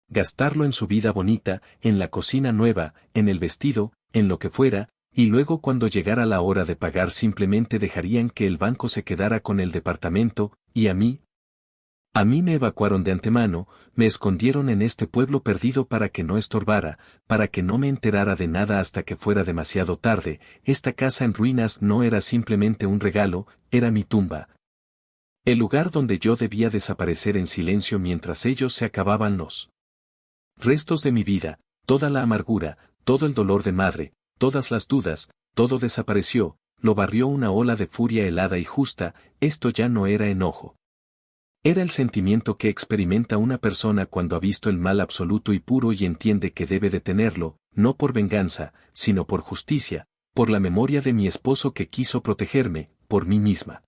gastarlo en su vida bonita, en la cocina nueva, en el vestido, en lo que fuera, y luego cuando llegara la hora de pagar simplemente dejarían que el banco se quedara con el departamento, y a mí me evacuaron de antemano, me escondieron en este pueblo perdido para que no estorbara, para que no me enterara de nada hasta que fuera demasiado tarde, esta casa en ruinas no era simplemente un regalo, era mi tumba. El lugar donde yo debía desaparecer en silencio mientras ellos se acababan los restos de mi vida, toda la amargura, todo el dolor de madre, todas las dudas, todo desapareció, lo barrió una ola de furia helada y justa, esto ya no era enojo. Era el sentimiento que experimenta una persona cuando ha visto el mal absoluto y puro y entiende que debe detenerlo, no por venganza, sino por justicia, por la memoria de mi esposo que quiso protegerme, por mí misma.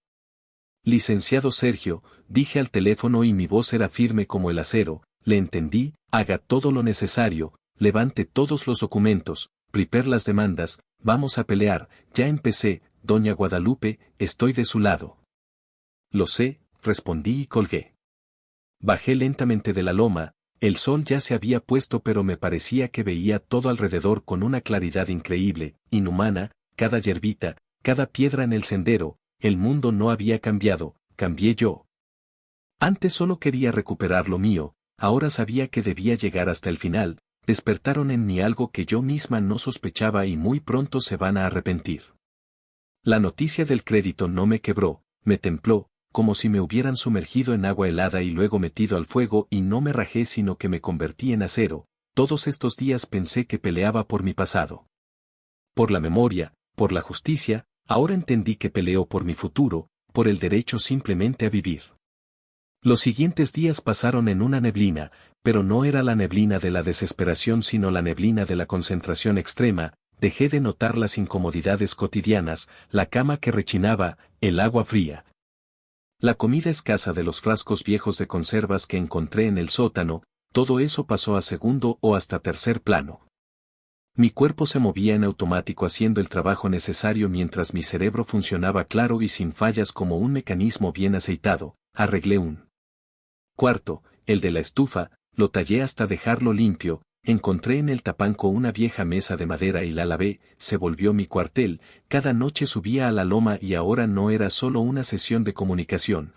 Licenciado Sergio, dije al teléfono y mi voz era firme como el acero, le entendí, haga todo lo necesario, levante todos los documentos, prepare las demandas, vamos a pelear, ya empecé, doña Guadalupe, estoy de su lado. Lo sé, respondí y colgué. Bajé lentamente de la loma, el sol ya se había puesto pero me parecía que veía todo alrededor con una claridad increíble, inhumana, cada yerbita, cada piedra en el sendero, el mundo no había cambiado, cambié yo. Antes solo quería recuperar lo mío, ahora sabía que debía llegar hasta el final, despertaron en mí algo que yo misma no sospechaba y muy pronto se van a arrepentir. La noticia del crédito no me quebró, me templó, como si me hubieran sumergido en agua helada y luego metido al fuego y no me rajé sino que me convertí en acero. Todos estos días pensé que peleaba por mi pasado. Por la memoria, por la justicia, ahora entendí que peleo por mi futuro, por el derecho simplemente a vivir. Los siguientes días pasaron en una neblina, pero no era la neblina de la desesperación sino la neblina de la concentración extrema. Dejé de notar las incomodidades cotidianas, la cama que rechinaba, el agua fría. La comida escasa de los frascos viejos de conservas que encontré en el sótano, todo eso pasó a segundo o hasta tercer plano. Mi cuerpo se movía en automático haciendo el trabajo necesario mientras mi cerebro funcionaba claro y sin fallas como un mecanismo bien aceitado. Arreglé un cuarto, el de la estufa, lo tallé hasta dejarlo limpio, encontré en el tapanco una vieja mesa de madera y la lavé, se volvió mi cuartel, cada noche subía a la loma y ahora no era solo una sesión de comunicación.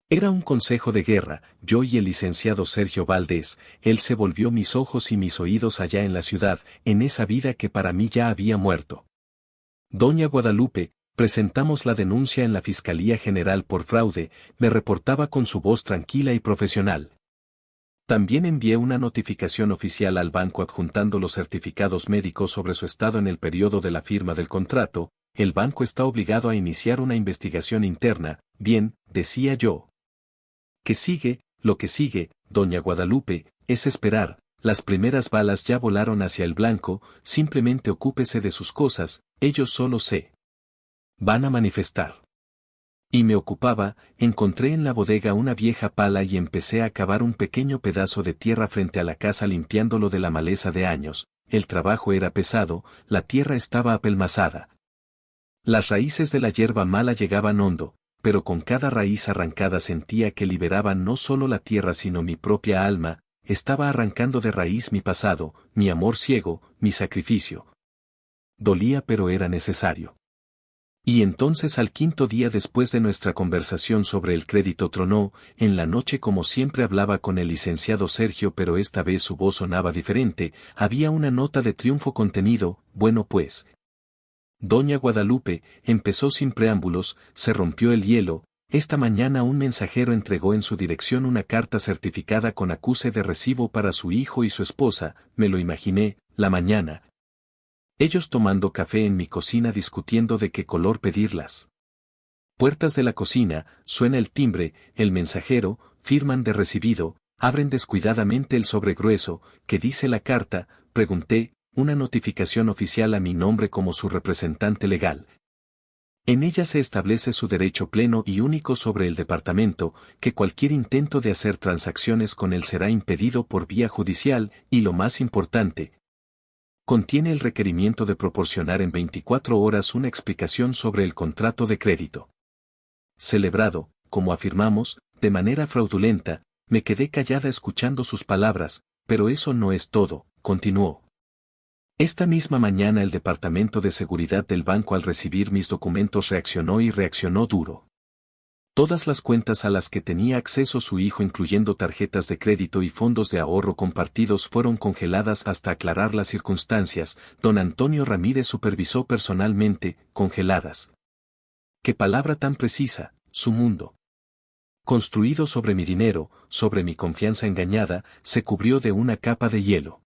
Era un consejo de guerra, yo y el licenciado Sergio Valdés, él se volvió mis ojos y mis oídos allá en la ciudad, en esa vida que para mí ya había muerto. Doña Guadalupe, presentamos la denuncia en la Fiscalía General por fraude, me reportaba con su voz tranquila y profesional. También envié una notificación oficial al banco adjuntando los certificados médicos sobre su estado en el periodo de la firma del contrato. El banco está obligado a iniciar una investigación interna. Bien, decía yo. ¿Qué sigue? Lo que sigue, doña Guadalupe, es esperar. Las primeras balas ya volaron hacia el blanco, simplemente ocúpese de sus cosas, ellos solo se van a manifestar. Y me ocupaba, encontré en la bodega una vieja pala y empecé a cavar un pequeño pedazo de tierra frente a la casa limpiándolo de la maleza de años. El trabajo era pesado, la tierra estaba apelmazada. Las raíces de la hierba mala llegaban hondo, pero con cada raíz arrancada sentía que liberaba no solo la tierra sino mi propia alma, estaba arrancando de raíz mi pasado, mi amor ciego, mi sacrificio. Dolía pero era necesario. Y entonces al quinto día después de nuestra conversación sobre el crédito tronó, en la noche como siempre hablaba con el licenciado Sergio pero esta vez su voz sonaba diferente, había una nota de triunfo contenido, bueno pues. Doña Guadalupe, empezó sin preámbulos, se rompió el hielo, esta mañana un mensajero entregó en su dirección una carta certificada con acuse de recibo para su hijo y su esposa, me lo imaginé, la mañana. Ellos tomando café en mi cocina discutiendo de qué color pedirlas. Puertas de la cocina, suena el timbre, el mensajero, firman de recibido, abren descuidadamente el sobre grueso, ¿qué dice la carta? Pregunté, una notificación oficial a mi nombre como su representante legal. En ella se establece su derecho pleno y único sobre el departamento, que cualquier intento de hacer transacciones con él será impedido por vía judicial, y lo más importante, contiene el requerimiento de proporcionar en 24 horas una explicación sobre el contrato de crédito. Celebrado, como afirmamos, de manera fraudulenta, me quedé callada escuchando sus palabras, pero eso no es todo, continuó. Esta misma mañana el Departamento de Seguridad del banco al recibir mis documentos reaccionó y reaccionó duro. Todas las cuentas a las que tenía acceso su hijo incluyendo tarjetas de crédito y fondos de ahorro compartidos fueron congeladas hasta aclarar las circunstancias, don Antonio Ramírez supervisó personalmente, congeladas. ¡Qué palabra tan precisa! Su mundo, construido sobre mi dinero, sobre mi confianza engañada, se cubrió de una capa de hielo.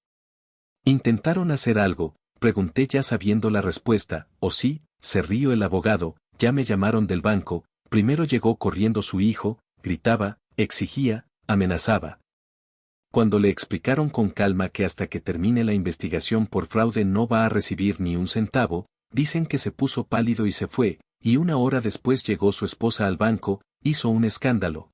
¿Intentaron hacer algo? Pregunté ya sabiendo la respuesta, ¿o sí? Se rió el abogado, ya me llamaron del banco, primero llegó corriendo su hijo, gritaba, exigía, amenazaba. Cuando le explicaron con calma que hasta que termine la investigación por fraude no va a recibir ni un centavo, dicen que se puso pálido y se fue, y una hora después llegó su esposa al banco, hizo un escándalo.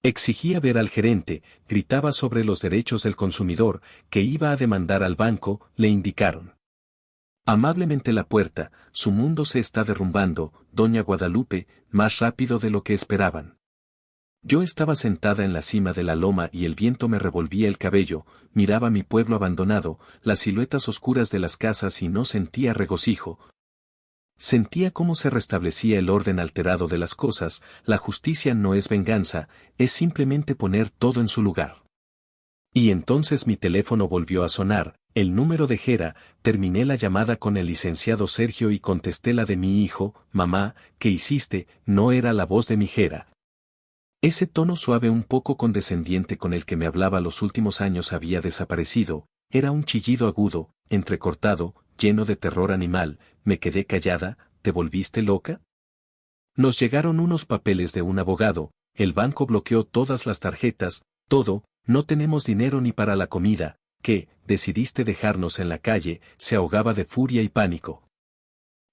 Exigía ver al gerente, gritaba sobre los derechos del consumidor, que iba a demandar al banco, le indicaron. Amablemente la puerta, su mundo se está derrumbando, doña Guadalupe, más rápido de lo que esperaban. Yo estaba sentada en la cima de la loma y el viento me revolvía el cabello, miraba mi pueblo abandonado, las siluetas oscuras de las casas y no sentía regocijo. Sentía cómo se restablecía el orden alterado de las cosas, la justicia no es venganza, es simplemente poner todo en su lugar. Y entonces mi teléfono volvió a sonar, el número de Gera, terminé la llamada con el licenciado Sergio y contesté la de mi hijo. Mamá, ¿qué hiciste? No era la voz de mi Gera. Ese tono suave un poco condescendiente con el que me hablaba los últimos años había desaparecido, era un chillido agudo, entrecortado, lleno de terror animal. Me quedé callada. ¿Te volviste loca? Nos llegaron unos papeles de un abogado, el banco bloqueó todas las tarjetas, todo, no tenemos dinero ni para la comida. ¿Qué? Decidiste dejarnos en la calle. Se ahogaba de furia y pánico.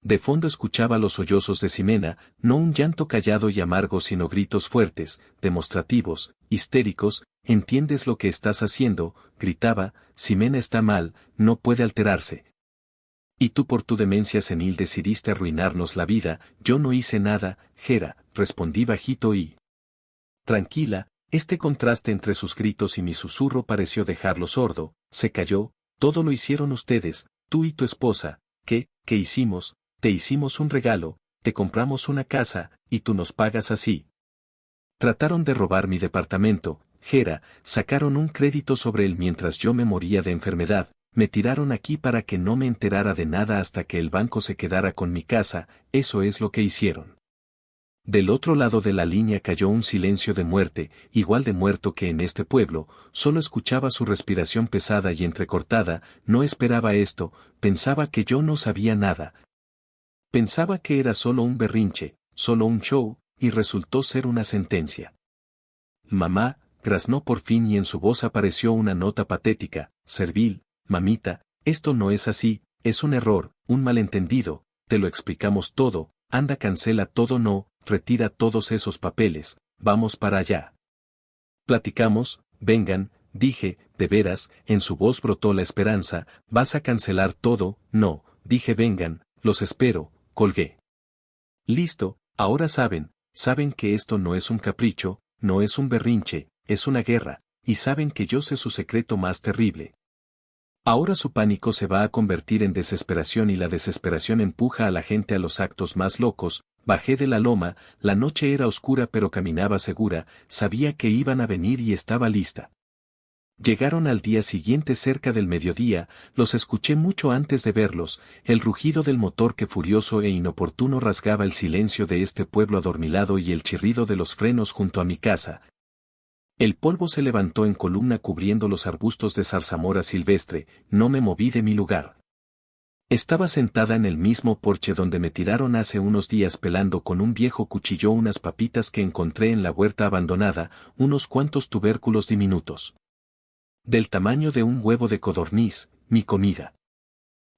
De fondo escuchaba los sollozos de Ximena, no un llanto callado y amargo sino gritos fuertes, demostrativos, histéricos. ¿Entiendes lo que estás haciendo? Gritaba. Ximena está mal, no puede alterarse. Y tú por tu demencia senil decidiste arruinarnos la vida. Yo no hice nada, Gera, respondí bajito y... Tranquila. Este contraste entre sus gritos y mi susurro pareció dejarlo sordo. Se calló. Todo lo hicieron ustedes, tú y tu esposa. ¿Qué hicimos? Te hicimos un regalo, te compramos una casa, y tú nos pagas así. Trataron de robar mi departamento, Gera, sacaron un crédito sobre él mientras yo me moría de enfermedad, me tiraron aquí para que no me enterara de nada hasta que el banco se quedara con mi casa. Eso es lo que hicieron. Del otro lado de la línea cayó un silencio de muerte, igual de muerto que en este pueblo, solo escuchaba su respiración pesada y entrecortada. No esperaba esto, pensaba que yo no sabía nada. Pensaba que era solo un berrinche, solo un show, y resultó ser una sentencia. Mamá, graznó por fin y en su voz apareció una nota patética, servil. Mamita, esto no es así, es un error, un malentendido, te lo explicamos todo, anda cancela todo no, retira todos esos papeles, vamos para allá. Platicamos, vengan, dije, de veras, en su voz brotó la esperanza, ¿vas a cancelar todo? No, dije vengan, los espero. Colgué. Listo, ahora saben que esto no es un capricho, no es un berrinche, es una guerra, y saben que yo sé su secreto más terrible. Ahora su pánico se va a convertir en desesperación y la desesperación empuja a la gente a los actos más locos. Bajé de la loma, la noche era oscura pero caminaba segura, sabía que iban a venir y estaba lista. Llegaron al día siguiente cerca del mediodía, los escuché mucho antes de verlos, el rugido del motor que furioso e inoportuno rasgaba el silencio de este pueblo adormilado y el chirrido de los frenos junto a mi casa. El polvo se levantó en columna cubriendo los arbustos de zarzamora silvestre, no me moví de mi lugar. Estaba sentada en el mismo porche donde me tiraron hace unos días pelando con un viejo cuchillo unas papitas que encontré en la huerta abandonada, unos cuantos tubérculos diminutos. Del tamaño de un huevo de codorniz, mi comida.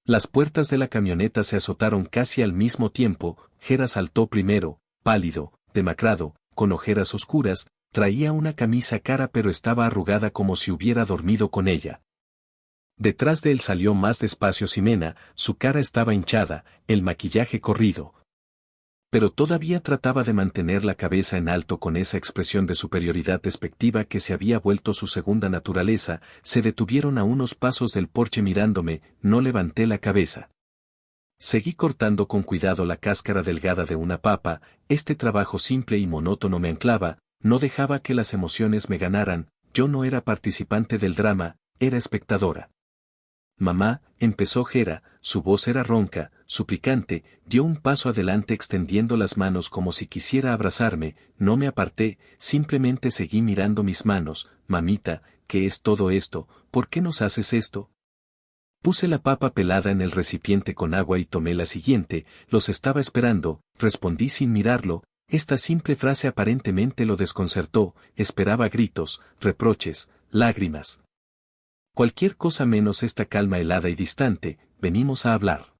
Las puertas de la camioneta se azotaron casi al mismo tiempo. Gera saltó primero, pálido, demacrado, con ojeras oscuras, traía una camisa cara pero estaba arrugada como si hubiera dormido con ella. Detrás de él salió más despacio Ximena, su cara estaba hinchada, el maquillaje corrido. Pero todavía trataba de mantener la cabeza en alto con esa expresión de superioridad despectiva que se había vuelto su segunda naturaleza. Se detuvieron a unos pasos del porche mirándome, no levanté la cabeza. Seguí cortando con cuidado la cáscara delgada de una papa, este trabajo simple y monótono me anclaba, no dejaba que las emociones me ganaran, yo no era participante del drama, era espectadora. Mamá, empezó Gera, su voz era ronca, suplicante, dio un paso adelante extendiendo las manos como si quisiera abrazarme, no me aparté, simplemente seguí mirando mis manos. Mamita, ¿qué es todo esto? ¿Por qué nos haces esto? Puse la papa pelada en el recipiente con agua y tomé la siguiente, los estaba esperando, respondí sin mirarlo. Esta simple frase aparentemente lo desconcertó, esperaba gritos, reproches, lágrimas. Cualquier cosa menos esta calma helada y distante, venimos a hablar.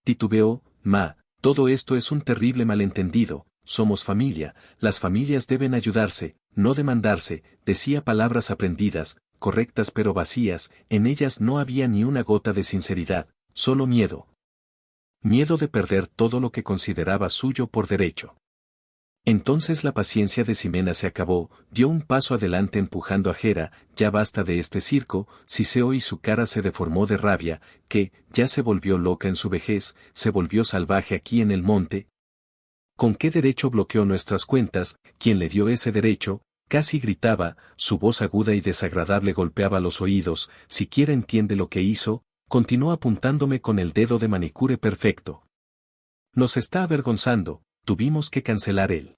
Titubeó, Ma, todo esto es un terrible malentendido, somos familia, las familias deben ayudarse, no demandarse, decía palabras aprendidas, correctas pero vacías, en ellas no había ni una gota de sinceridad, solo miedo. Miedo de perder todo lo que consideraba suyo por derecho. Entonces la paciencia de Ximena se acabó, dio un paso adelante empujando a Hera, ya basta de este circo, siseó y su cara se deformó de rabia, que, ya se volvió loca en su vejez, se volvió salvaje aquí en el monte. ¿Con qué derecho bloqueó nuestras cuentas? ¿Quién le dio ese derecho? Casi gritaba, su voz aguda y desagradable golpeaba los oídos, siquiera entiende lo que hizo, continuó apuntándome con el dedo de manicure perfecto. Nos está avergonzando, tuvimos que cancelar el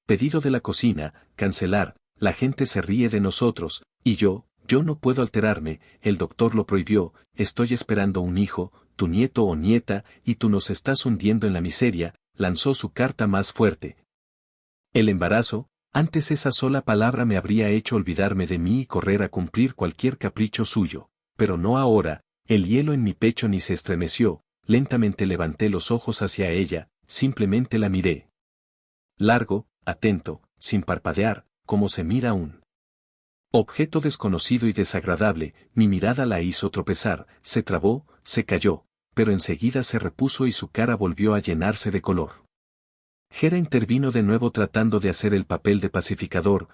pedido de la cocina, cancelar, la gente se ríe de nosotros, y yo no puedo alterarme, el doctor lo prohibió, estoy esperando un hijo, tu nieto o nieta, y tú nos estás hundiendo en la miseria, lanzó su carta más fuerte. El embarazo, antes esa sola palabra me habría hecho olvidarme de mí y correr a cumplir cualquier capricho suyo, pero no ahora, el hielo en mi pecho ni se estremeció, lentamente levanté los ojos hacia ella, simplemente la miré. Largo, atento, sin parpadear, como se mira un objeto desconocido y desagradable, mi mirada la hizo tropezar, se trabó, se cayó, pero enseguida se repuso y su cara volvió a llenarse de color. Hera intervino de nuevo tratando de hacer el papel de pacificador,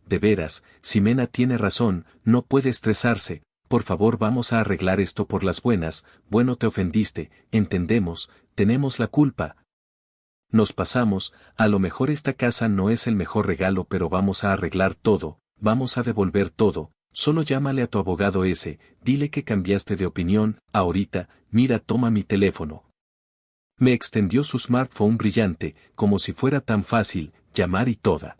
de veras, Ximena tiene razón, no puede estresarse, por favor vamos a arreglar esto por las buenas, bueno te ofendiste, entendemos, tenemos la culpa. Nos pasamos, a lo mejor esta casa no es el mejor regalo pero vamos a arreglar todo, vamos a devolver todo, solo llámale a tu abogado ese, dile que cambiaste de opinión, ahorita, mira toma mi teléfono. Me extendió su smartphone brillante, como si fuera tan fácil, llamar y toda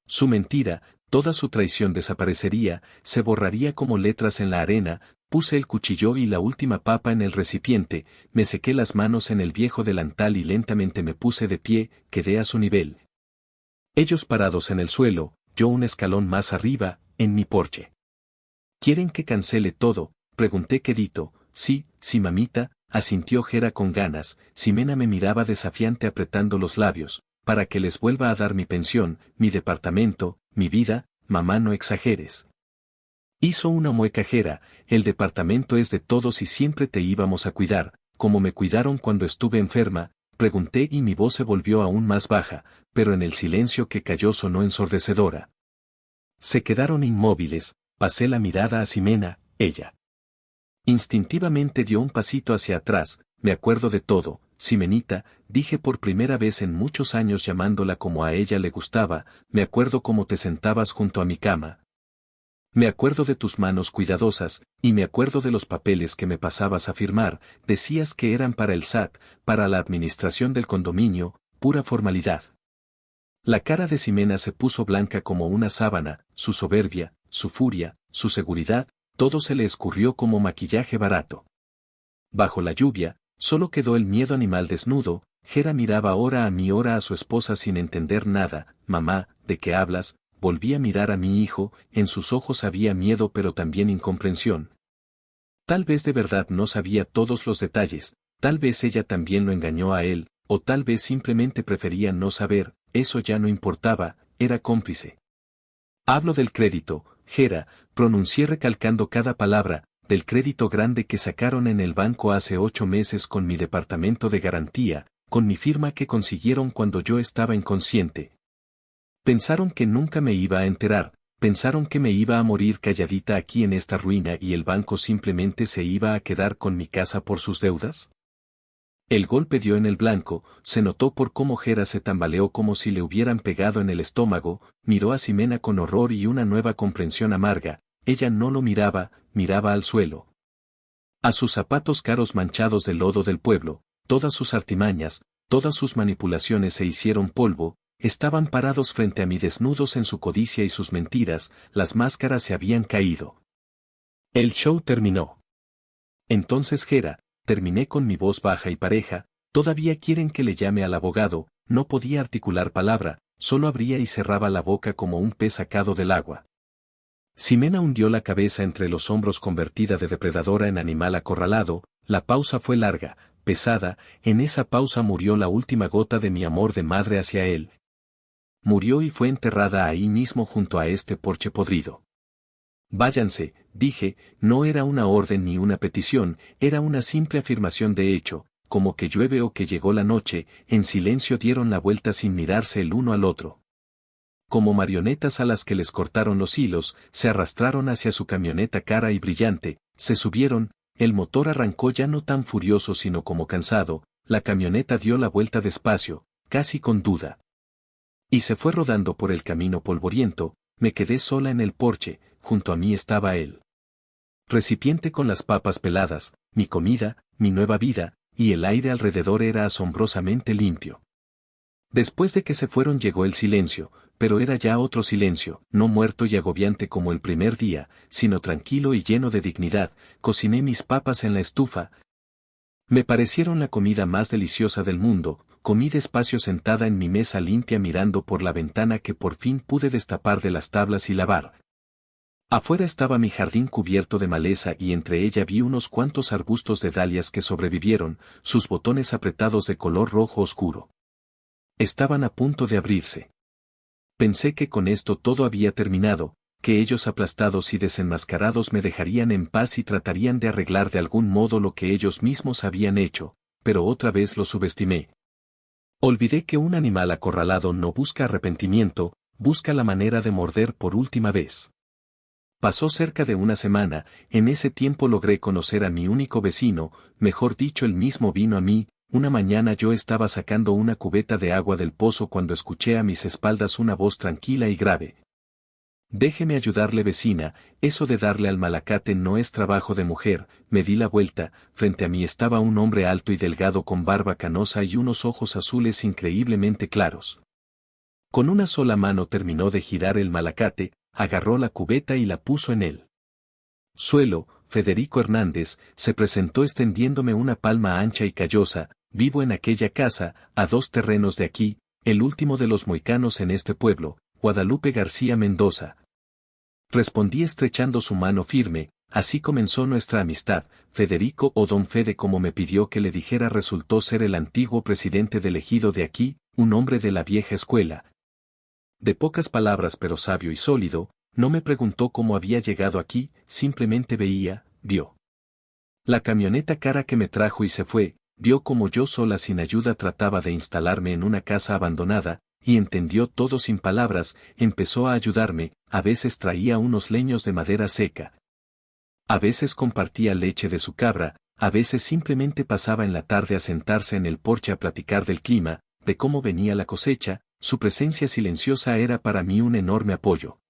su mentira, toda su traición desaparecería, se borraría como letras en la arena, puse el cuchillo y la última papa en el recipiente, me sequé las manos en el viejo delantal y lentamente me puse de pie, quedé a su nivel. Ellos parados en el suelo, yo un escalón más arriba, en mi porche. ¿Quieren que cancele todo? Pregunté quedito. Sí, mamita, asintió Hera con ganas, Ximena me miraba desafiante apretando los labios, para que les vuelva a dar mi pensión, mi departamento, mi vida, mamá no exageres. Hizo una mueca Hera, el departamento es de todos y siempre te íbamos a cuidar, como me cuidaron cuando estuve enferma, pregunté y mi voz se volvió aún más baja, pero en el silencio que cayó sonó ensordecedora. Se quedaron inmóviles, pasé la mirada a Ximena, ella. Instintivamente dio un pasito hacia atrás, me acuerdo de todo, Ximenita, dije por primera vez en muchos años llamándola como a ella le gustaba, me acuerdo cómo te sentabas junto a mi cama. Me acuerdo de tus manos cuidadosas, y me acuerdo de los papeles que me pasabas a firmar, decías que eran para el SAT, para la administración del condominio, pura formalidad. La cara de Ximena se puso blanca como una sábana, su soberbia, su furia, su seguridad, todo se le escurrió como maquillaje barato. Bajo la lluvia, solo quedó el miedo animal desnudo, Hera miraba ora a mí ora a su esposa sin entender nada, mamá, ¿de qué hablas? Volví a mirar a mi hijo, en sus ojos había miedo pero también incomprensión. Tal vez de verdad no sabía todos los detalles, tal vez ella también lo engañó a él, o tal vez simplemente prefería no saber, eso ya no importaba, era cómplice. Hablo del crédito, Hera, pronuncié recalcando cada palabra, del crédito grande que sacaron en el banco hace 8 meses con mi departamento de garantía, con mi firma que consiguieron cuando yo estaba inconsciente. Pensaron que nunca me iba a enterar, pensaron que me iba a morir calladita aquí en esta ruina y el banco simplemente se iba a quedar con mi casa por sus deudas. El golpe dio en el blanco, se notó por cómo Hera se tambaleó como si le hubieran pegado en el estómago, miró a Ximena con horror y una nueva comprensión amarga, ella no lo miraba, miraba al suelo. A sus zapatos caros manchados de lodo del pueblo, todas sus artimañas, todas sus manipulaciones se hicieron polvo, estaban parados frente a mí desnudos en su codicia y sus mentiras, las máscaras se habían caído. El show terminó. Entonces Hera, terminé con mi voz baja y pareja, todavía quieren que le llame al abogado, no podía articular palabra, solo abría y cerraba la boca como un pez sacado del agua. Ximena hundió la cabeza entre los hombros convertida de depredadora en animal acorralado, la pausa fue larga, pesada, en esa pausa murió la última gota de mi amor de madre hacia él. Murió y fue enterrada ahí mismo junto a este porche podrido. Váyanse, dije, no era una orden ni una petición, era una simple afirmación de hecho, como que llueve o que llegó la noche, en silencio dieron la vuelta sin mirarse el uno al otro. Como marionetas a las que les cortaron los hilos, se arrastraron hacia su camioneta cara y brillante, se subieron, el motor arrancó ya no tan furioso sino como cansado, la camioneta dio la vuelta despacio, casi con duda. Y se fue rodando por el camino polvoriento, me quedé sola en el porche, junto a mí estaba él. Recipiente con las papas peladas, mi comida, mi nueva vida, y el aire alrededor era asombrosamente limpio. Después de que se fueron llegó el silencio, pero era ya otro silencio, no muerto y agobiante como el primer día, sino tranquilo y lleno de dignidad. Cociné mis papas en la estufa. Me parecieron la comida más deliciosa del mundo, comí despacio sentada en mi mesa limpia mirando por la ventana que por fin pude destapar de las tablas y lavar. Afuera estaba mi jardín cubierto de maleza y entre ella vi unos cuantos arbustos de dalias que sobrevivieron, sus botones apretados de color rojo oscuro. Estaban a punto de abrirse. Pensé que con esto todo había terminado, que ellos aplastados y desenmascarados me dejarían en paz y tratarían de arreglar de algún modo lo que ellos mismos habían hecho, pero otra vez lo subestimé. Olvidé que un animal acorralado no busca arrepentimiento, busca la manera de morder por última vez. Pasó cerca de una semana, en ese tiempo logré conocer a mi único vecino, mejor dicho él mismo vino a mí. Una mañana yo estaba sacando una cubeta de agua del pozo cuando escuché a mis espaldas una voz tranquila y grave. Déjeme ayudarle vecina, eso de darle al malacate no es trabajo de mujer. Me di la vuelta, frente a mí estaba un hombre alto y delgado con barba canosa y unos ojos azules increíblemente claros. Con una sola mano terminó de girar el malacate, agarró la cubeta y la puso en el suelo. Federico Hernández se presentó extendiéndome una palma ancha y callosa. Vivo en aquella casa, a 2 terrenos de aquí, el último de los moicanos en este pueblo, Guadalupe García Mendoza. Respondí estrechando su mano firme. Así comenzó nuestra amistad. Federico o don Fede como me pidió que le dijera resultó ser el antiguo presidente del ejido de aquí, un hombre de la vieja escuela. De pocas palabras pero sabio y sólido, no me preguntó cómo había llegado aquí, simplemente vio. La camioneta cara que me trajo y se fue, vio como yo sola sin ayuda trataba de instalarme en una casa abandonada, y entendió todo sin palabras, empezó a ayudarme, a veces traía unos leños de madera seca. A veces compartía leche de su cabra, a veces simplemente pasaba en la tarde a sentarse en el porche a platicar del clima, de cómo venía la cosecha. Su presencia silenciosa era para mí un enorme apoyo.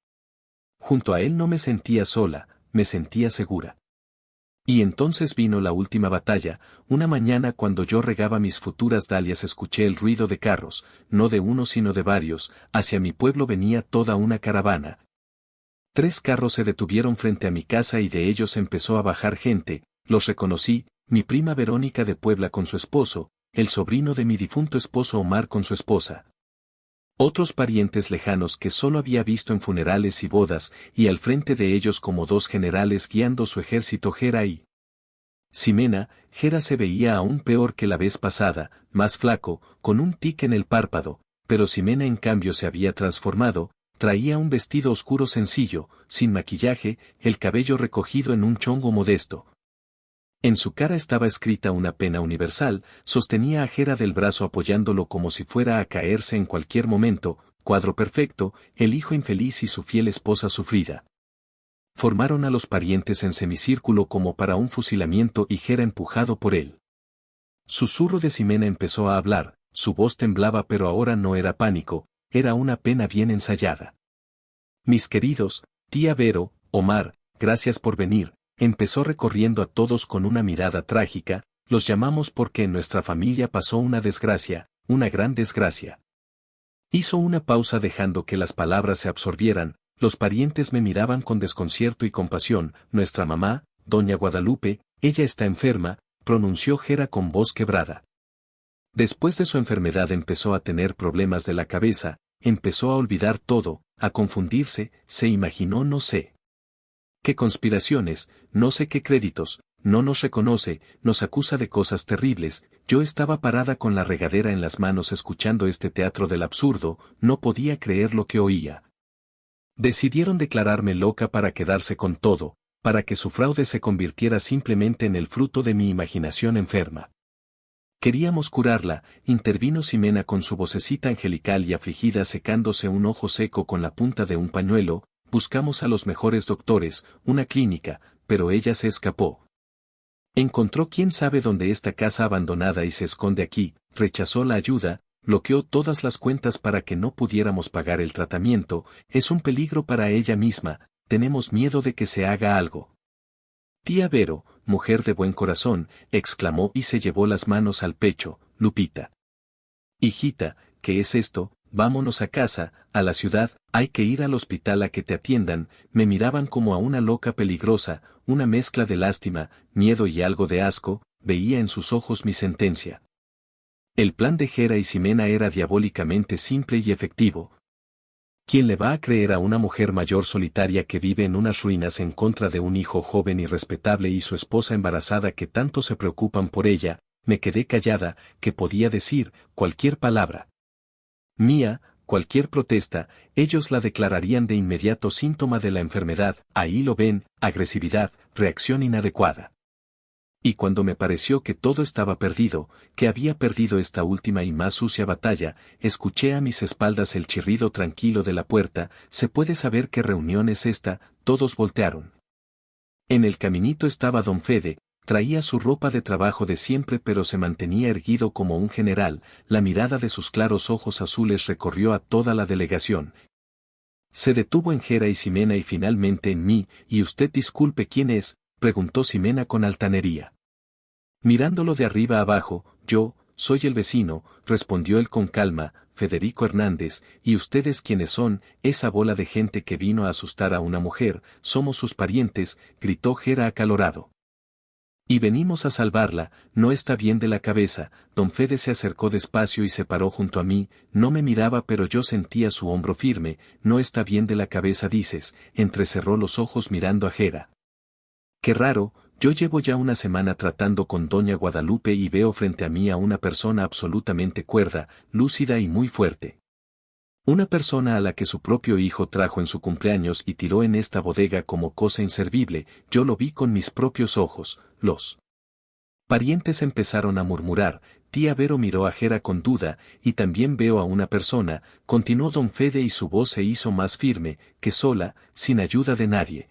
Junto a él no me sentía sola, me sentía segura. Y entonces vino la última batalla. Una mañana cuando yo regaba mis futuras dalias escuché el ruido de carros, no de uno sino de varios, hacia mi pueblo venía toda una caravana. 3 carros se detuvieron frente a mi casa y de ellos empezó a bajar gente. Los reconocí, mi prima Verónica de Puebla con su esposo, el sobrino de mi difunto esposo Omar con su esposa. Otros parientes lejanos que solo había visto en funerales y bodas, y al frente de ellos como 2 generales guiando su ejército Gera y Ximena. Gera se veía aún peor que la vez pasada, más flaco, con un tic en el párpado, pero Ximena en cambio se había transformado, traía un vestido oscuro sencillo, sin maquillaje, el cabello recogido en un chongo modesto. En su cara estaba escrita una pena universal, sostenía a Gera del brazo apoyándolo como si fuera a caerse en cualquier momento, cuadro perfecto, el hijo infeliz y su fiel esposa sufrida. Formaron a los parientes en semicírculo como para un fusilamiento y Gera empujado por él. Susurro de Ximena empezó a hablar, su voz temblaba pero ahora no era pánico, era una pena bien ensayada. Mis queridos, tía Vero, Omar, gracias por venir. Empezó recorriendo a todos con una mirada trágica, los llamamos porque en nuestra familia pasó una desgracia, una gran desgracia. Hizo una pausa dejando que las palabras se absorbieran, los parientes me miraban con desconcierto y compasión. Nuestra mamá, doña Guadalupe, ella está enferma, pronunció Gera con voz quebrada. Después de su enfermedad empezó a tener problemas de la cabeza, empezó a olvidar todo, a confundirse, se imaginó no sé qué conspiraciones, no sé qué créditos, no nos reconoce, nos acusa de cosas terribles. Yo estaba parada con la regadera en las manos escuchando este teatro del absurdo, no podía creer lo que oía. Decidieron declararme loca para quedarse con todo, para que su fraude se convirtiera simplemente en el fruto de mi imaginación enferma. Queríamos curarla, intervino Ximena con su vocecita angelical y afligida secándose un ojo seco con la punta de un pañuelo, buscamos a los mejores doctores, una clínica, pero ella se escapó. Encontró quién sabe dónde esta casa abandonada y se esconde aquí, rechazó la ayuda, bloqueó todas las cuentas para que no pudiéramos pagar el tratamiento, es un peligro para ella misma, tenemos miedo de que se haga algo. Tía Vero, mujer de buen corazón, exclamó y se llevó las manos al pecho, Lupita. Hijita, ¿qué es esto? Vámonos a casa, a la ciudad, hay que ir al hospital a que te atiendan, me miraban como a una loca peligrosa, una mezcla de lástima, miedo y algo de asco, veía en sus ojos mi sentencia. El plan de Hera y Ximena era diabólicamente simple y efectivo. ¿Quién le va a creer a una mujer mayor solitaria que vive en unas ruinas en contra de un hijo joven y respetable y su esposa embarazada que tanto se preocupan por ella? Me quedé callada, que podía decir cualquier palabra mía, cualquier protesta, ellos la declararían de inmediato síntoma de la enfermedad, ahí lo ven, agresividad, reacción inadecuada. Y cuando me pareció que todo estaba perdido, que había perdido esta última y más sucia batalla, escuché a mis espaldas el chirrido tranquilo de la puerta, ¿se puede saber qué reunión es esta? Todos voltearon. En el caminito estaba don Fede, traía su ropa de trabajo de siempre pero se mantenía erguido como un general, la mirada de sus claros ojos azules recorrió a toda la delegación. Se detuvo en Hera y Ximena y finalmente en mí, y usted disculpe quién es, preguntó Ximena con altanería. Mirándolo de arriba abajo, yo, soy el vecino, respondió él con calma, Federico Hernández, y ustedes quiénes son, esa bola de gente que vino a asustar a una mujer, somos sus parientes, gritó Hera acalorado. Y venimos a salvarla, no está bien de la cabeza, don Fede se acercó despacio y se paró junto a mí, no me miraba pero yo sentía su hombro firme, no está bien de la cabeza dices, entrecerró los ojos mirando a Hera. Qué raro, yo llevo ya una semana tratando con doña Guadalupe y veo frente a mí a una persona absolutamente cuerda, lúcida y muy fuerte. Una persona a la que su propio hijo trajo en su cumpleaños y tiró en esta bodega como cosa inservible, yo lo vi con mis propios ojos, los parientes empezaron a murmurar, tía Vero miró a Hera con duda, y también veo a una persona, continuó don Fede y su voz se hizo más firme, que sola, sin ayuda de nadie.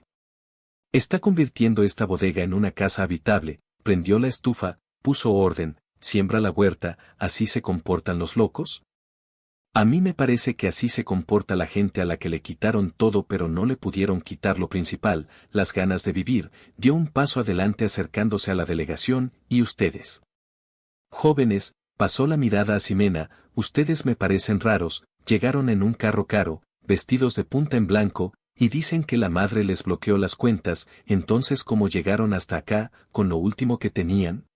Está convirtiendo esta bodega en una casa habitable, prendió la estufa, puso orden, siembra la huerta, ¿así se comportan los locos? A mí me parece que así se comporta la gente a la que le quitaron todo pero no le pudieron quitar lo principal, las ganas de vivir, dio un paso adelante acercándose a la delegación, y ustedes. Jóvenes, pasó la mirada a Ximena, ustedes me parecen raros, llegaron en un carro caro, vestidos de punta en blanco, y dicen que la madre les bloqueó las cuentas, entonces ¿cómo llegaron hasta acá, con lo último que tenían?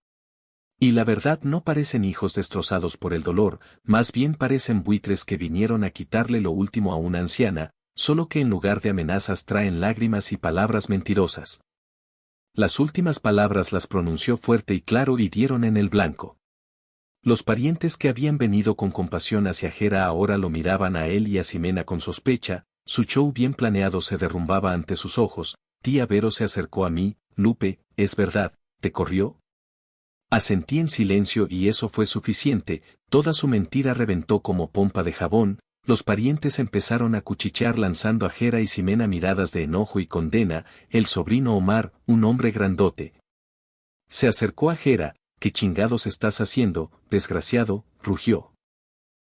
Y la verdad no parecen hijos destrozados por el dolor, más bien parecen buitres que vinieron a quitarle lo último a una anciana, solo que en lugar de amenazas traen lágrimas y palabras mentirosas. Las últimas palabras las pronunció fuerte y claro y dieron en el blanco. Los parientes que habían venido con compasión hacia Hera ahora lo miraban a él y a Ximena con sospecha, su show bien planeado se derrumbaba ante sus ojos, tía Vero se acercó a mí, Lupe, es verdad, ¿te corrió? Asentí en silencio y eso fue suficiente, toda su mentira reventó como pompa de jabón, los parientes empezaron a cuchichear lanzando a Hera y Ximena miradas de enojo y condena, el sobrino Omar, un hombre grandote. Se acercó a Hera, ¿qué chingados estás haciendo, desgraciado?, rugió.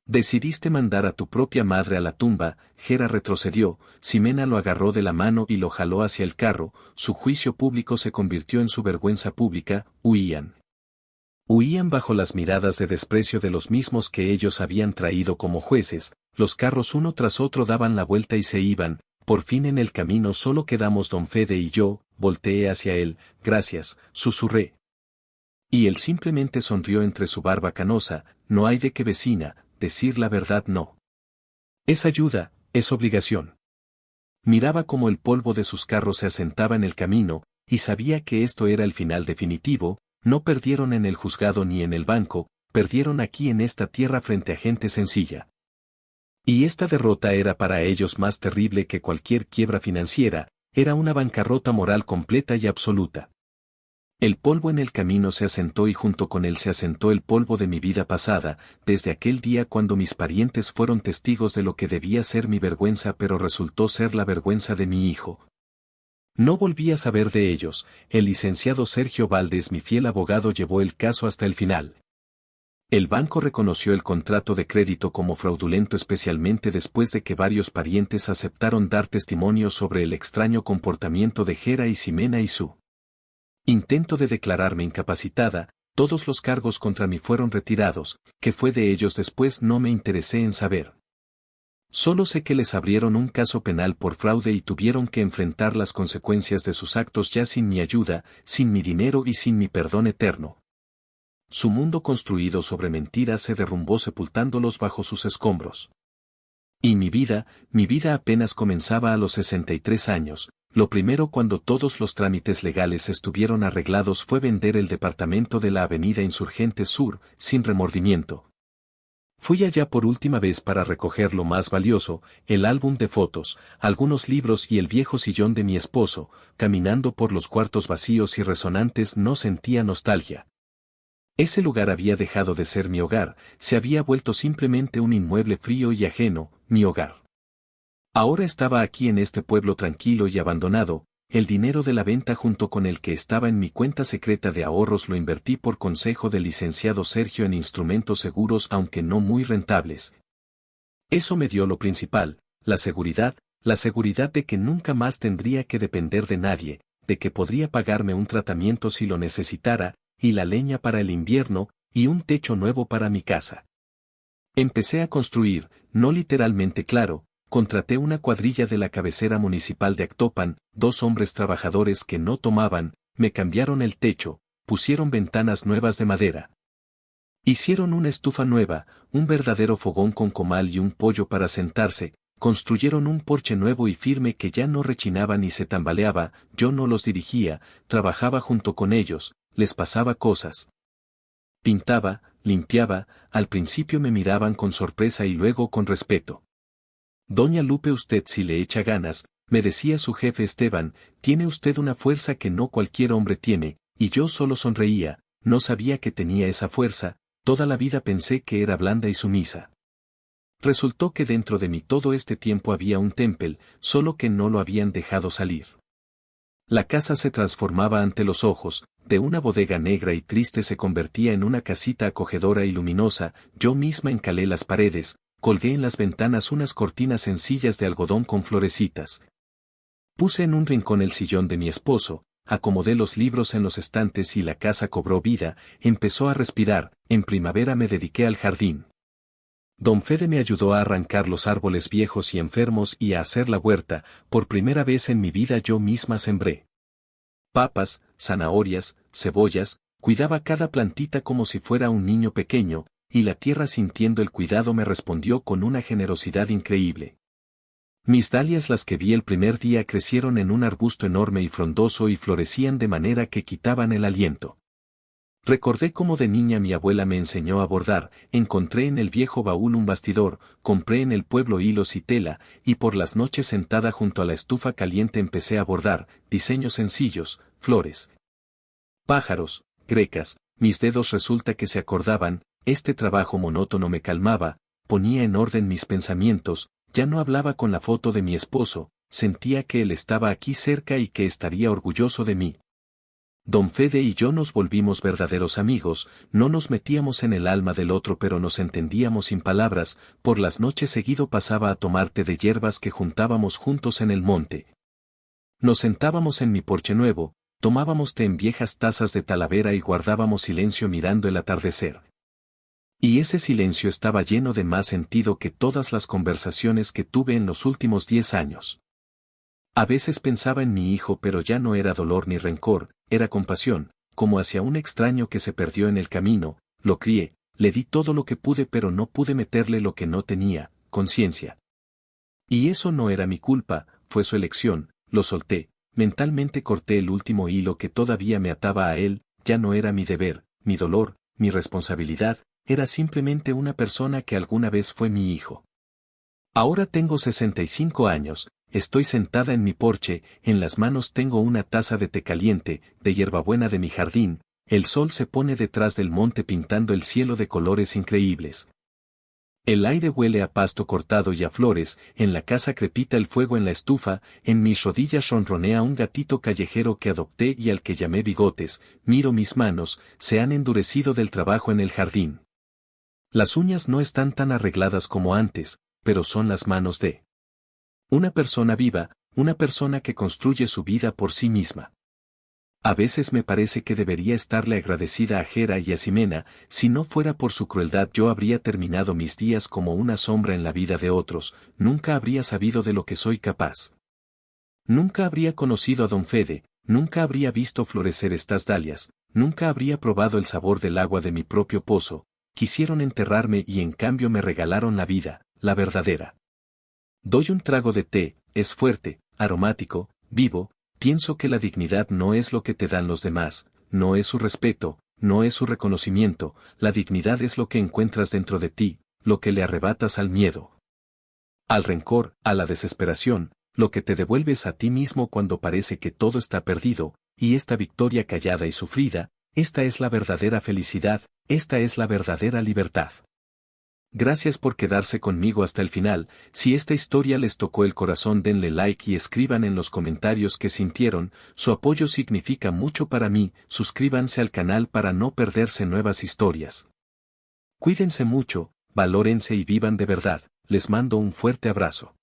Decidiste mandar a tu propia madre a la tumba, Hera retrocedió, Ximena lo agarró de la mano y lo jaló hacia el carro, su juicio público se convirtió en su vergüenza pública, huían. Huían bajo las miradas de desprecio de los mismos que ellos habían traído como jueces, los carros uno tras otro daban la vuelta y se iban, por fin en el camino solo quedamos don Fede y yo, volteé hacia él, gracias, susurré. Y él simplemente sonrió entre su barba canosa, no hay de qué vecina, decir la verdad no. Es ayuda, es obligación. Miraba como el polvo de sus carros se asentaba en el camino, y sabía que esto era el final definitivo. No perdieron en el juzgado ni en el banco, perdieron aquí en esta tierra frente a gente sencilla. Y esta derrota era para ellos más terrible que cualquier quiebra financiera, era una bancarrota moral completa y absoluta. El polvo en el camino se asentó y junto con él se asentó el polvo de mi vida pasada, desde aquel día cuando mis parientes fueron testigos de lo que debía ser mi vergüenza pero resultó ser la vergüenza de mi hijo. No volví a saber de ellos. El licenciado Sergio Valdés, mi fiel abogado, llevó el caso hasta el final. El banco reconoció el contrato de crédito como fraudulento especialmente después de que varios parientes aceptaron dar testimonio sobre el extraño comportamiento de Gera y Ximena y su intento de declararme incapacitada. Todos los cargos contra mí fueron retirados. ¿Qué fue de ellos después? No me interesé en saber. Solo sé que les abrieron un caso penal por fraude y tuvieron que enfrentar las consecuencias de sus actos ya sin mi ayuda, sin mi dinero y sin mi perdón eterno. Su mundo construido sobre mentiras se derrumbó sepultándolos bajo sus escombros. Y mi vida apenas comenzaba a los 63 años. Lo primero cuando todos los trámites legales estuvieron arreglados fue vender el departamento de la Avenida Insurgentes Sur, sin remordimiento. Fui allá por última vez para recoger lo más valioso, el álbum de fotos, algunos libros y el viejo sillón de mi esposo. Caminando por los cuartos vacíos y resonantes no sentía nostalgia. Ese lugar había dejado de ser mi hogar, se había vuelto simplemente un inmueble frío y ajeno, mi hogar. Ahora estaba aquí en este pueblo tranquilo y abandonado. El dinero de la venta junto con el que estaba en mi cuenta secreta de ahorros lo invertí por consejo del licenciado Sergio en instrumentos seguros aunque no muy rentables. Eso me dio lo principal, la seguridad de que nunca más tendría que depender de nadie, de que podría pagarme un tratamiento si lo necesitara, y la leña para el invierno, y un techo nuevo para mi casa. Empecé a construir, no literalmente claro. Contraté una cuadrilla de la cabecera municipal de Actopan, 2 hombres trabajadores que no tomaban, me cambiaron el techo, pusieron ventanas nuevas de madera. Hicieron una estufa nueva, un verdadero fogón con comal y un pollo para sentarse, construyeron un porche nuevo y firme que ya no rechinaba ni se tambaleaba. Yo no los dirigía, trabajaba junto con ellos, les pasaba cosas. Pintaba, limpiaba, al principio me miraban con sorpresa y luego con respeto. Doña Lupe, usted si le echa ganas, me decía su jefe Esteban, tiene usted una fuerza que no cualquier hombre tiene, y yo solo sonreía, no sabía que tenía esa fuerza, toda la vida pensé que era blanda y sumisa. Resultó que dentro de mí todo este tiempo había un temple, solo que no lo habían dejado salir. La casa se transformaba ante los ojos, de una bodega negra y triste se convertía en una casita acogedora y luminosa. Yo misma encalé las paredes, colgué en las ventanas unas cortinas sencillas de algodón con florecitas. Puse en un rincón el sillón de mi esposo, acomodé los libros en los estantes y la casa cobró vida, empezó a respirar. En primavera me dediqué al jardín. Don Fede me ayudó a arrancar los árboles viejos y enfermos y a hacer la huerta. Por primera vez en mi vida yo misma sembré papas, zanahorias, cebollas, cuidaba cada plantita como si fuera un niño pequeño, y la tierra sintiendo el cuidado me respondió con una generosidad increíble. Mis dalias, las que vi el primer día, crecieron en un arbusto enorme y frondoso y florecían de manera que quitaban el aliento. Recordé cómo de niña mi abuela me enseñó a bordar, encontré en el viejo baúl un bastidor, compré en el pueblo hilos y tela, y por las noches sentada junto a la estufa caliente empecé a bordar, diseños sencillos, flores, pájaros, grecas. Mis dedos resulta que se acordaban. Este trabajo monótono me calmaba, ponía en orden mis pensamientos, ya no hablaba con la foto de mi esposo, sentía que él estaba aquí cerca y que estaría orgulloso de mí. Don Fede y yo nos volvimos verdaderos amigos, no nos metíamos en el alma del otro pero nos entendíamos sin palabras. Por las noches seguido pasaba a tomar té de hierbas que juntábamos juntos en el monte. Nos sentábamos en mi porche nuevo, tomábamos té en viejas tazas de talavera y guardábamos silencio mirando el atardecer. Y ese silencio estaba lleno de más sentido que todas las conversaciones que tuve en los últimos 10 años. A veces pensaba en mi hijo pero ya no era dolor ni rencor, era compasión, como hacia un extraño que se perdió en el camino. Lo crié, le di todo lo que pude pero no pude meterle lo que no tenía, conciencia. Y eso no era mi culpa, fue su elección, lo solté, mentalmente corté el último hilo que todavía me ataba a él. Ya no era mi deber, mi dolor, mi responsabilidad. Era simplemente una persona que alguna vez fue mi hijo. Ahora tengo 65 años, estoy sentada en mi porche, en las manos tengo una taza de té caliente, de hierbabuena de mi jardín, el sol se pone detrás del monte pintando el cielo de colores increíbles. El aire huele a pasto cortado y a flores, en la casa crepita el fuego en la estufa, en mis rodillas ronronea un gatito callejero que adopté y al que llamé Bigotes, miro mis manos, se han endurecido del trabajo en el jardín. Las uñas no están tan arregladas como antes, pero son las manos de una persona viva, una persona que construye su vida por sí misma. A veces me parece que debería estarle agradecida a Hera y a Ximena, si no fuera por su crueldad yo habría terminado mis días como una sombra en la vida de otros, nunca habría sabido de lo que soy capaz. Nunca habría conocido a Don Fede, nunca habría visto florecer estas dalias, nunca habría probado el sabor del agua de mi propio pozo, quisieron enterrarme y en cambio me regalaron la vida, la verdadera. Doy un trago de té, es fuerte, aromático, vivo. Pienso que la dignidad no es lo que te dan los demás, no es su respeto, no es su reconocimiento, la dignidad es lo que encuentras dentro de ti, lo que le arrebatas al miedo, al rencor, a la desesperación, lo que te devuelves a ti mismo cuando parece que todo está perdido, y esta victoria callada y sufrida, esta es la verdadera felicidad, esta es la verdadera libertad. Gracias por quedarse conmigo hasta el final, si esta historia les tocó el corazón denle like y escriban en los comentarios qué sintieron, su apoyo significa mucho para mí, suscríbanse al canal para no perderse nuevas historias. Cuídense mucho, valórense y vivan de verdad, les mando un fuerte abrazo.